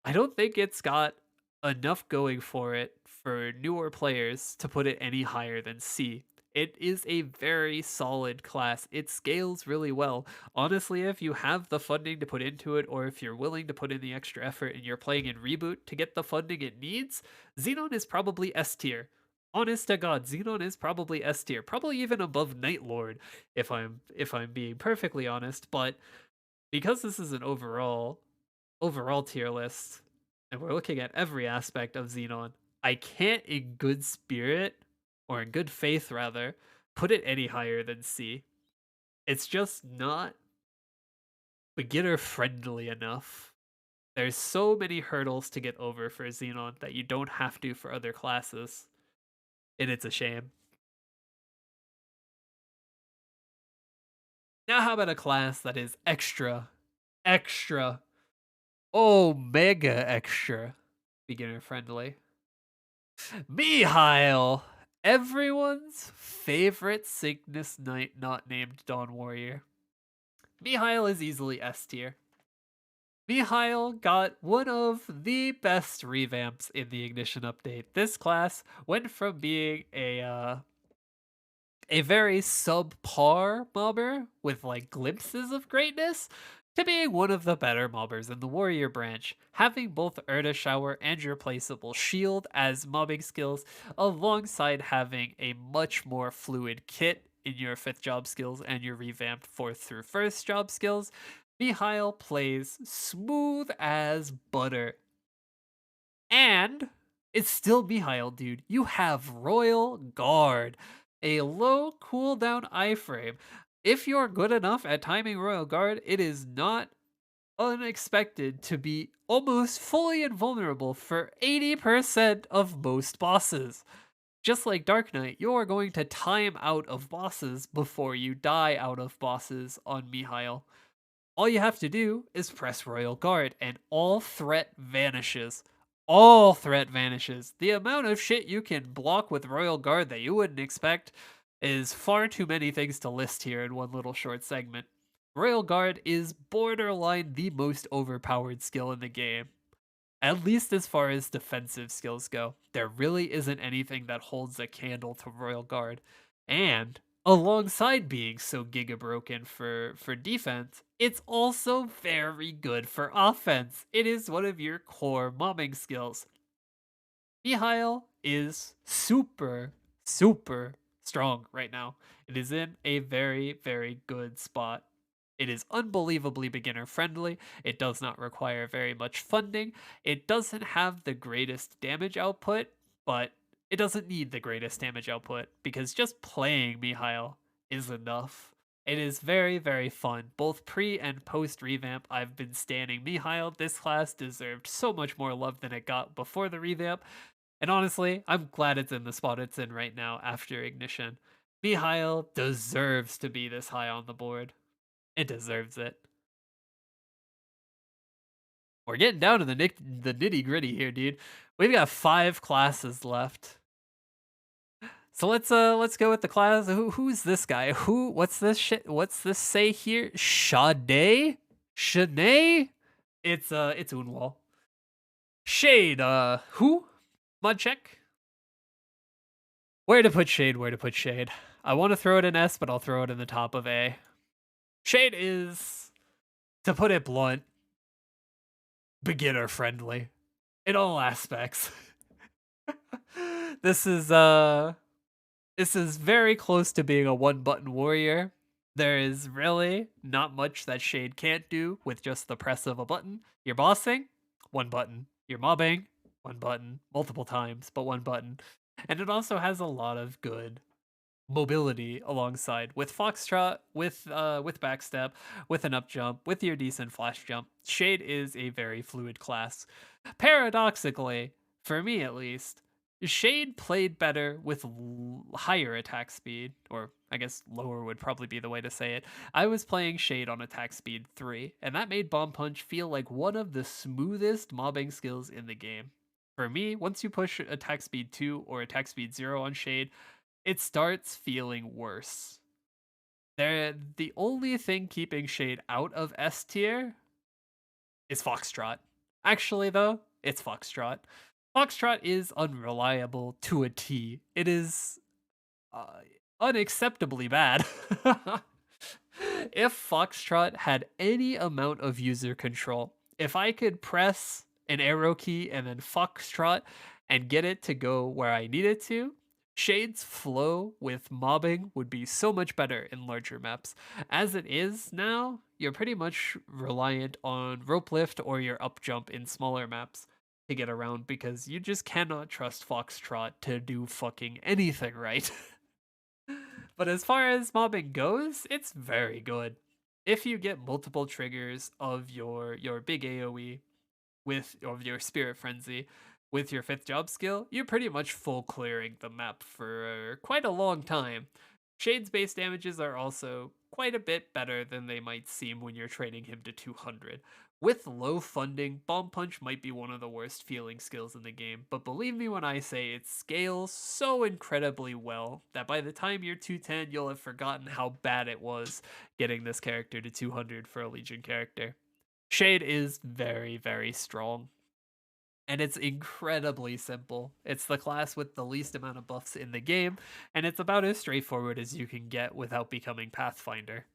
I don't think it's got enough going for it for newer players to put it any higher than C. It is a very solid class. It scales really well. Honestly, if you have the funding to put into it, or if you're willing to put in the extra effort and you're playing in Reboot to get the funding it needs, Xenon is probably S tier. Honest to God, Xenon is probably S tier, probably even above Night Lord, if I'm being perfectly honest. But because this is an overall tier list, and we're looking at every aspect of Xenon, I can't in good spirit, or in good faith rather, put it any higher than C. It's just not beginner friendly enough. There's so many hurdles to get over for Xenon that you don't have to for other classes. And it's a shame. Now how about a class that is extra, mega extra beginner friendly? Mihile! Everyone's favorite Cygnus Knight not named Dawn Warrior. Mihile is easily S tier. Mihile got one of the best revamps in the Ignition update. This class went from being a very subpar mobber with like glimpses of greatness to being one of the better mobbers in the warrior branch, having both Erda Shower and replaceable shield as mobbing skills, alongside having a much more fluid kit in your 5th job skills and your revamped 4th through 1st job skills. Mihile plays smooth as butter. And it's still Mihile, dude. You have Royal Guard, a low cooldown iframe, if you're good enough at timing Royal Guard, it is not unexpected to be almost fully invulnerable for 80% of most bosses. Just like Dark Knight, you're going to time out of bosses before you die out of bosses on Mihile. All you have to do is press Royal Guard, and all threat vanishes. All threat vanishes. The amount of shit you can block with Royal Guard that you wouldn't expect is far too many things to list here in one little short segment. Royal Guard is borderline the most overpowered skill in the game. At least as far as defensive skills go, there really isn't anything that holds a candle to Royal Guard. And alongside being so giga broken for defense, it's also very good for offense. It is one of your core mobbing skills. Mihile is super strong right now. It is in a very good spot. It is unbelievably beginner friendly. It does not require very much funding. It doesn't have the greatest damage output, but it doesn't need the greatest damage output because just playing Mihile is enough. It is very fun. Both pre and post revamp, I've been standing Mihile. This class deserved so much more love than it got before the revamp. And honestly, I'm glad it's in the spot it's in right now after Ignition. Mihile deserves to be this high on the board. It deserves it. We're getting down to the nitty gritty here, dude. We've got 5 classes left. So let's go with the class. Who's this guy? What's this shit? What's this say here? Shade? Shanae? It's Unwall. Shade, who? Mod check. Where to put Shade? Where to put Shade? I want to throw it in S, but I'll throw it in the top of A. Shade is, to put it blunt, beginner friendly in all aspects. This is very close to being a one button warrior. There is really not much that Shade can't do with just the press of a button. You're bossing, one button. You're mobbing, one button, multiple times, but one button. And it also has a lot of good mobility alongside with Foxtrot, with backstep, with an up jump, with your decent flash jump. Shade is a very fluid class. Paradoxically, for me at least, Shade played better with higher attack speed, or I guess lower would probably be the way to say it. I was playing Shade on attack speed 3, and that made Bomb Punch feel like one of the smoothest mobbing skills in the game. For me, once you push attack speed 2 or attack speed 0 on Shade, it starts feeling worse. The only thing keeping Shade out of S tier is Foxtrot. Actually, though, it's Foxtrot. Foxtrot is unreliable to a T. It is unacceptably bad. If Foxtrot had any amount of user control, if I could press an arrow key and then Foxtrot and get it to go where I need it to, Shade's flow with mobbing would be so much better in larger maps. As it is now, you're pretty much reliant on rope lift or your up jump in smaller maps to get around because you just cannot trust Foxtrot to do fucking anything right. But as far as mobbing goes, it's very good. If you get multiple triggers of your big AoE with of your Spirit Frenzy with your 5th job skill, you're pretty much full clearing the map for quite a long time. Shade's base damages are also quite a bit better than they might seem when you're training him to 200. With low funding, Bomb Punch might be one of the worst feeling skills in the game, but believe me when I say it scales so incredibly well that by the time you're 210, you'll have forgotten how bad it was getting this character to 200 for a Legion character. Shade is very strong. And it's incredibly simple. It's the class with the least amount of buffs in the game, and it's about as straightforward as you can get without becoming Pathfinder.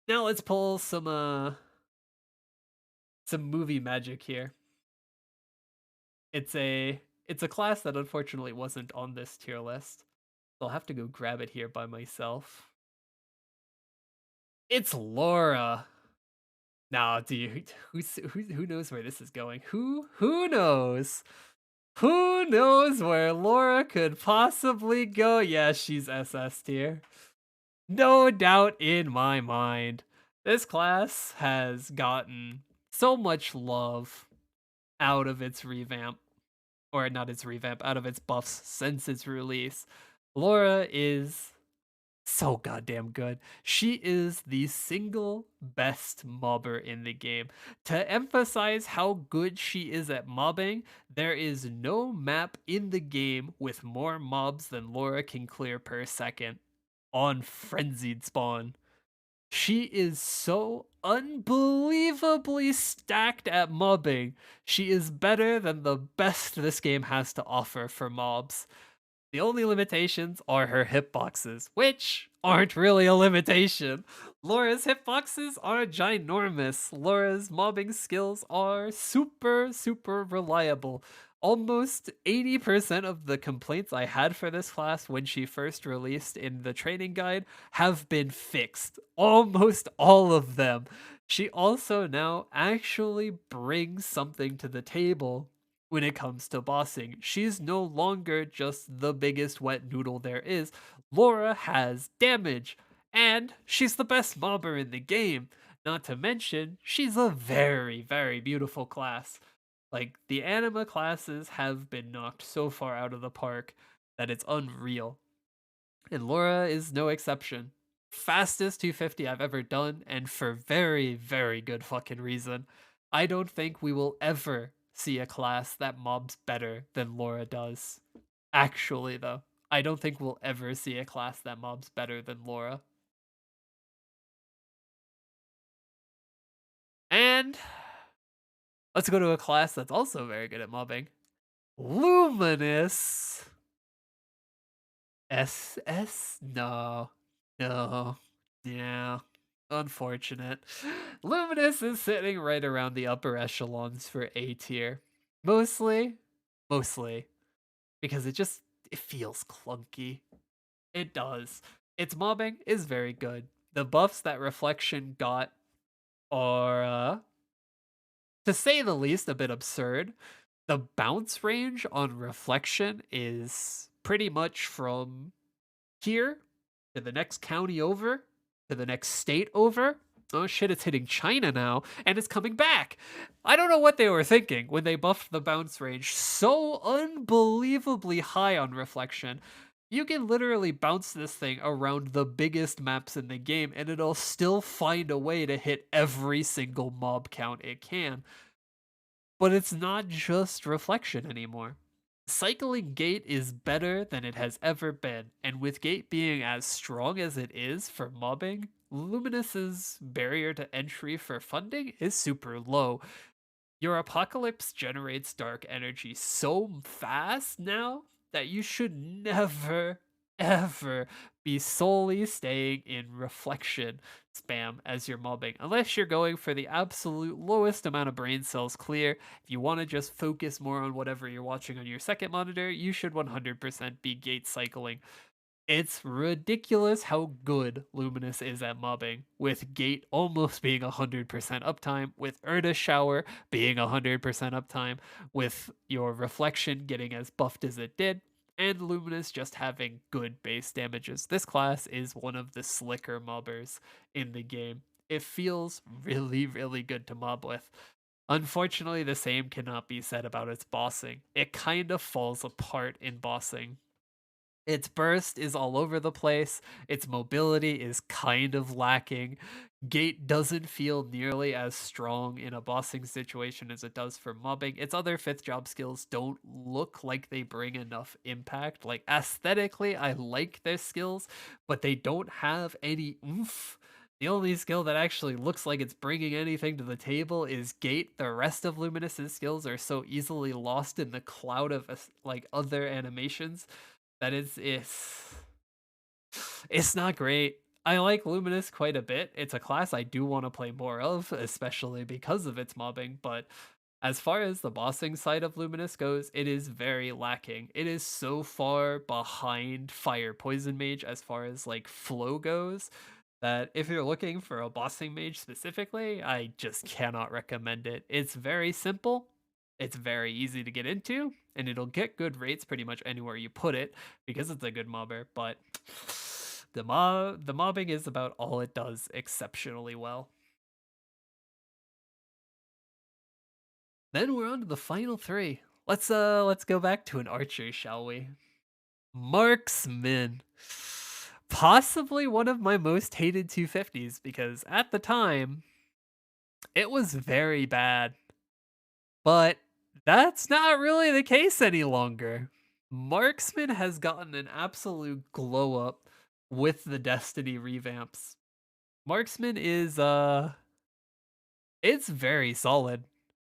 Now let's pull some movie magic here. It's a class that unfortunately wasn't on this tier list. So I'll have to go grab it here by myself. It's Lara. Nah, dude, who knows where this is going? Who knows? Who knows where Lara could possibly go? Yeah, she's SS tier. No doubt in my mind. This class has gotten so much love out of its revamp. Or not its revamp, out of its buffs since its release. Lara is so goddamn good. She is the single best mobber in the game. To emphasize how good she is at mobbing, there is no map in the game with more mobs than Lara can clear per second on frenzied spawn. She is so unbelievably stacked at mobbing. She is better than the best this game has to offer for mobs. The only limitations are her hitboxes, which aren't really a limitation. Lara's hitboxes are ginormous. Lara's mobbing skills are super, super reliable. Almost 80% of the complaints I had for this class when she first released in the training guide have been fixed. Almost all of them. She also now actually brings something to the table when it comes to bossing. She's no longer just the biggest wet noodle there is. Lara has damage, and she's the best mobber in the game. Not to mention, she's a very, very beautiful class. Like, the anima classes have been knocked so far out of the park that it's unreal. And Lara is no exception. Fastest 250 I've ever done, and for very, very good fucking reason. I don't think we will ever see a class that mobs better than Lara does. Actually, though, I don't think we'll ever see a class that mobs better than Lara. And let's go to a class that's also very good at mobbing. Luminous. SS? No. No. Yeah. Unfortunate. Luminous is sitting right around the upper echelons for A tier. Mostly because it feels clunky. It does. Its mobbing is very good. The buffs that Reflection got are, to say the least, a bit absurd. The bounce range on Reflection is pretty much from here to the next county over to the next state over. Oh shit, it's hitting China now, and it's coming back. I don't know what they were thinking when they buffed the bounce range so unbelievably high on Reflection. You can literally bounce this thing around the biggest maps in the game, and it'll still find a way to hit every single mob count it can. But it's not just Reflection anymore. Cycling Gate is better than it has ever been, and with Gate being as strong as it is for mobbing, Luminous's barrier to entry for funding is super low. Your Apocalypse generates dark energy so fast now that you should never, ever be solely staying in Reflection spam as you're mobbing, unless you're going for the absolute lowest amount of brain cells clear. If you want to just focus more on whatever you're watching on your second monitor, you should 100% be gate cycling. It's ridiculous how good Luminous is at mobbing, with Gate almost being 100% uptime, with Erda Shower being 100% uptime, with your Reflection getting as buffed as it did, and Luminous just having good base damages. This class is one of the slicker mobbers in the game. It feels really, really good to mob with. Unfortunately, the same cannot be said about its bossing. It kind of falls apart in bossing. Its burst is all over the place. Its mobility is kind of lacking. Gate doesn't feel nearly as strong in a bossing situation as it does for mobbing. Its other fifth job skills don't look like they bring enough impact. Like, aesthetically, I like their skills, but they don't have any oomph. The only skill that actually looks like it's bringing anything to the table is Gate. The rest of Luminous's skills are so easily lost in the cloud of like other animations that it's not great. I like Luminous quite a bit. It's a class I do want to play more of, especially because of its mobbing, but as far as the bossing side of Luminous goes, it is very lacking. It is so far behind Fire Poison Mage as far as like flow goes that if you're looking for a bossing mage specifically, I just cannot recommend it. It's very simple, It's very easy to get into, and it'll get good rates pretty much anywhere you put it because it's a good mobber, but the mobbing is about all it does exceptionally well. Then we're on to the final three. Let's go back to an archer, shall we? Marksman. Possibly one of my most hated 250s because at the time it was very bad. But that's not really the case any longer. Marksman has gotten an absolute glow up with the Destiny revamps. Marksman is it's very solid.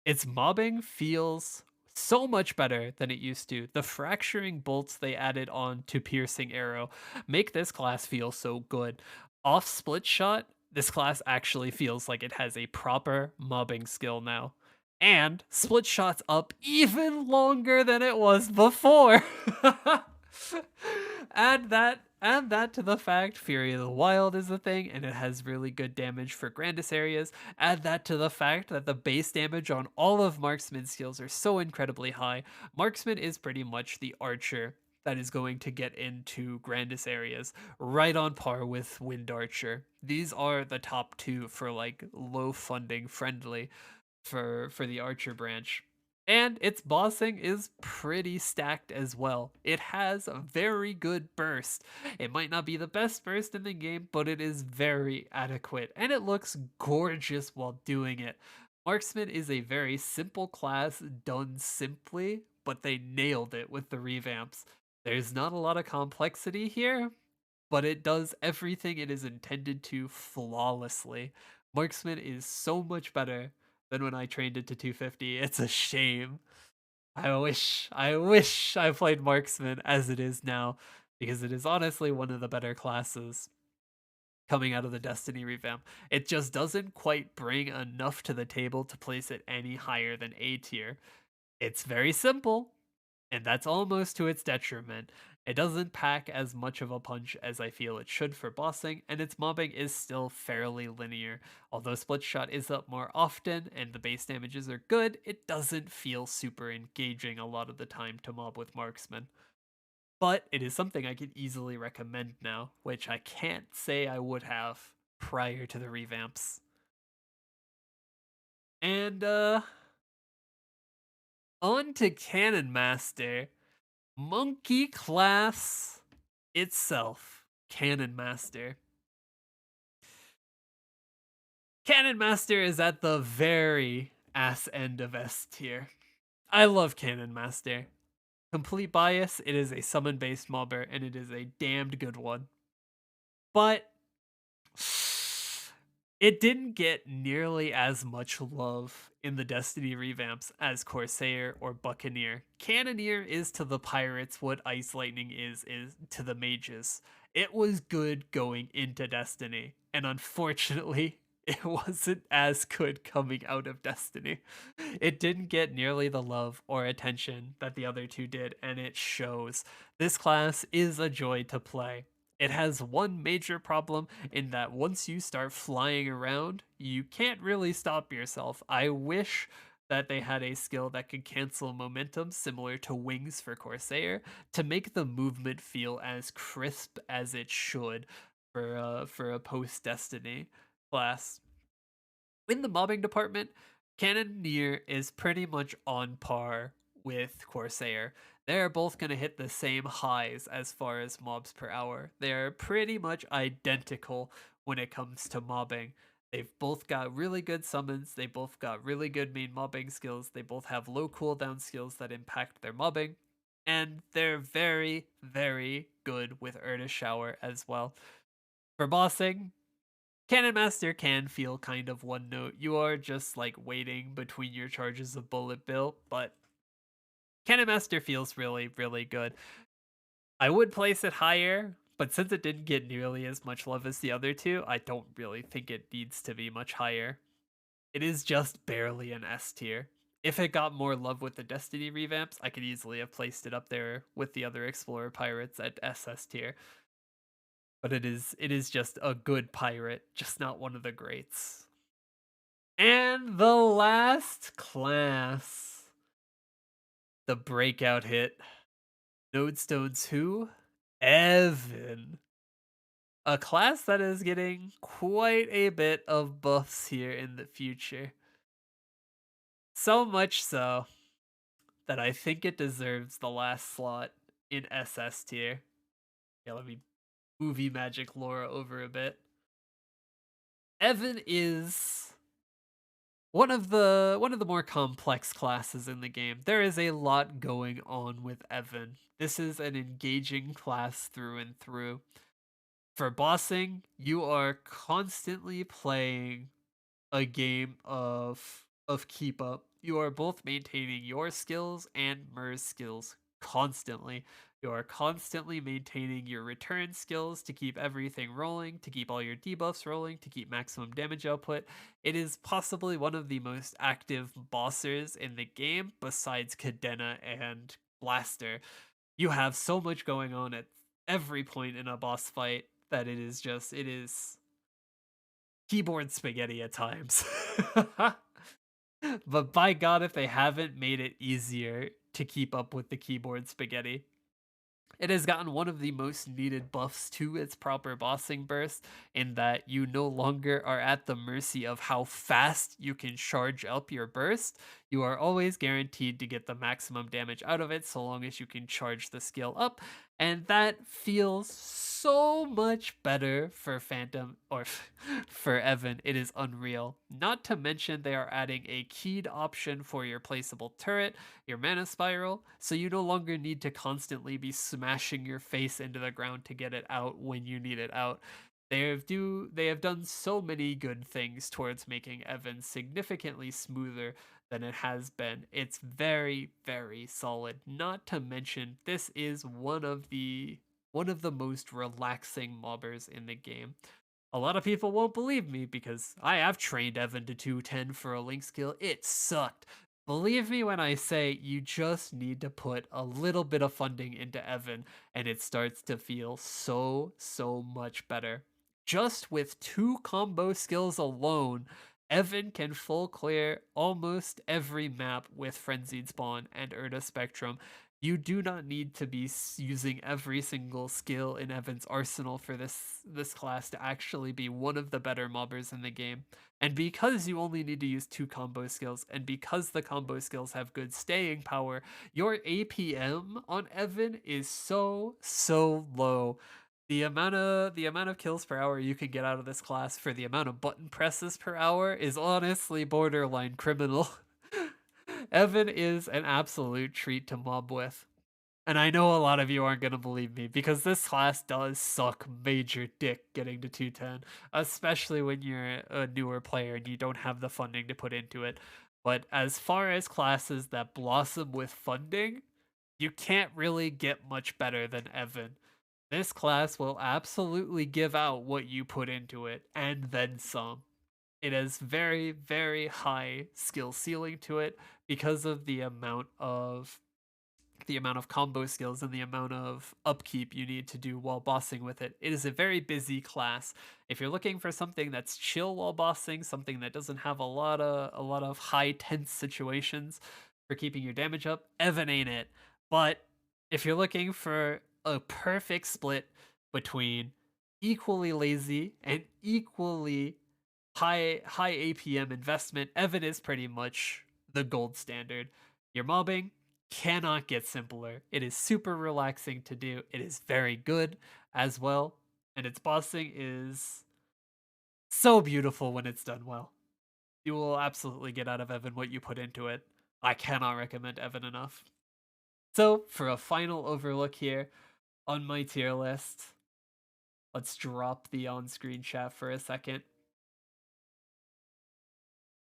Its mobbing feels so much better than it used to. The fracturing bolts they added on to piercing arrow make this class feel so good. Off split shot, this class actually feels like it has a proper mobbing skill now. And split shots up even longer than it was before. Add that to the fact Fury of the Wild is a thing and it has really good damage for Grandis areas. Add that to the fact that the base damage on all of Marksman's skills are so incredibly high. Marksman is pretty much the archer that is going to get into Grandis areas, right on par with Wind Archer. These are the top two for like low funding friendly for the archer branch. And its bossing is pretty stacked as well. It has a very good burst. It might not be the best burst in the game, but it is very adequate, and it looks gorgeous while doing it. Marksman is a very simple class done simply, but they nailed it with the revamps. There's not a lot of complexity here, but it does everything it is intended to flawlessly. Marksman is so much better than when I trained it to 250. It's a shame. I wish I played Marksman as it is now, because it is honestly one of the better classes coming out of the Destiny revamp. It just doesn't quite bring enough to the table to place it any higher than A tier. It's very simple, and that's almost to its detriment. It doesn't pack as much of a punch as I feel it should for bossing, and its mobbing is still fairly linear. Although split shot is up more often and the base damages are good, it doesn't feel super engaging a lot of the time to mob with Marksman. But it is something I could easily recommend now, which I can't say I would have prior to the revamps. And on to Cannon Master. Monkey class itself. Cannon Master. Cannon Master is at the very ass end of S tier. I love Cannon Master. Complete bias, it is a summon based mobber and it is a damned good one. But it didn't get nearly as much love in the Destiny revamps as Corsair or Buccaneer. Cannoneer is to the pirates what Ice Lightning is to the mages. It was good going into Destiny, and unfortunately, it wasn't as good coming out of Destiny. It didn't get nearly the love or attention that the other two did, and it shows. This class is a joy to play. It has one major problem in that once you start flying around, you can't really stop yourself. I wish that they had a skill that could cancel momentum similar to wings for Corsair to make the movement feel as crisp as it should for a post Destiny class. In the mobbing department, Cannoneer is pretty much on par with Corsair. They're both going to hit the same highs as far as mobs per hour. They're pretty much identical when it comes to mobbing. They've both got really good summons, they both got really good main mobbing skills, they both have low cooldown skills that impact their mobbing, and they're very, very good with Urda Shower as well. For bossing, Cannon Master can feel kind of one note. You are just like waiting between your charges of Bullet Bill, but Cannon Master feels really, really good. I would place it higher, but since it didn't get nearly as much love as the other two, I don't really think it needs to be much higher. It is just barely an S tier. If it got more love with the Destiny revamps, I could easily have placed it up there with the other Explorer pirates at SS tier. But it is just a good pirate, just not one of the greats. And the last class. the breakout hit. Nodestone 2, Evan. A class that is getting quite a bit of buffs here in the future. So much so that I think it deserves the last slot in SS tier. Yeah, let me movie magic Laura over a bit. Evan is one of the more complex classes in the game. There is a lot going on with Evan. This is an engaging class through and through. For bossing, you are constantly playing a game of keep up. You are both maintaining your skills and Mer's skills constantly. You are constantly maintaining your return skills to keep everything rolling, to keep all your debuffs rolling, to keep maximum damage output. It is possibly one of the most active bossers in the game besides Cadena and Blaster. You have so much going on at every point in a boss fight that it is keyboard spaghetti at times. But by God, if they haven't made it easier to keep up with the keyboard spaghetti. It has gotten one of the most needed buffs to its proper bossing burst, in that you no longer are at the mercy of how fast you can charge up your burst. You are always guaranteed to get the maximum damage out of it so long as you can charge the skill up, and that feels so much better for Phantom or for Evan. It is unreal. Not to mention they are adding a keyed option for your placeable turret, your mana spiral, so you no longer need to constantly be smashing your face into the ground to get it out when you need it out. They have done so many good things towards making Evan significantly smoother than it has been. It's very, very solid. Not to mention, this is one of the most relaxing mobbers in the game. A lot of people won't believe me because I have trained Evan to 210 for a link skill. It sucked. Believe me when I say you just need to put a little bit of funding into Evan and it starts to feel so, so much better. Just with 2 combo skills alone, Evan can full clear almost every map with Frenzied Spawn and Urda Spectrum. You do not need to be using every single skill in Evan's arsenal for this class to actually be one of the better mobbers in the game. And because you only need to use 2 combo skills, and because the combo skills have good staying power, your APM on Evan is so, so low. The amount of kills per hour you can get out of this class for the amount of button presses per hour is honestly borderline criminal. Evan is an absolute treat to mob with. And I know a lot of you aren't going to believe me because this class does suck major dick getting to 210, especially when you're a newer player and you don't have the funding to put into it. But as far as classes that blossom with funding, you can't really get much better than Evan. This class will absolutely give out what you put into it and then some. It has very, very high skill ceiling to it because of the amount of combo skills and the amount of upkeep you need to do while bossing with it. It is a very busy class. If you're looking for something that's chill while bossing, something that doesn't have a lot of high tense situations for keeping your damage up, Evan ain't it. But if you're looking for a perfect split between equally lazy and equally high APM investment, Evan is pretty much the gold standard. Your mobbing cannot get simpler. It is super relaxing to do. It is very good as well, and its bossing is so beautiful when it's done well. You will absolutely get out of Evan what you put into it. I cannot recommend Evan enough. So, for a final overlook here on my tier list, let's drop the on-screen chat for a second.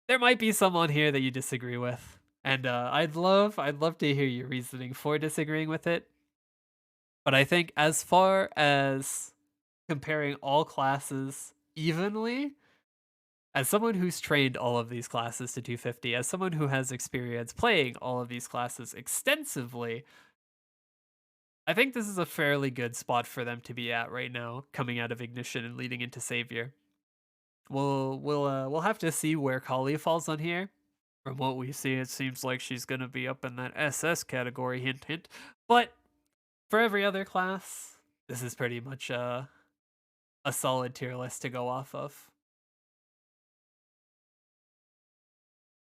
There might be some on here that you disagree with, and I'd love to hear your reasoning for disagreeing with it. But I think as far as comparing all classes evenly, as someone who's trained all of these classes to 250, as someone who has experience playing all of these classes extensively, I think this is a fairly good spot for them to be at right now, coming out of Ignition and leading into Savior. We'll have to see where Kali falls on here. From what we see, it seems like she's going to be up in that SS category, hint, hint. But for every other class, this is pretty much a solid tier list to go off of.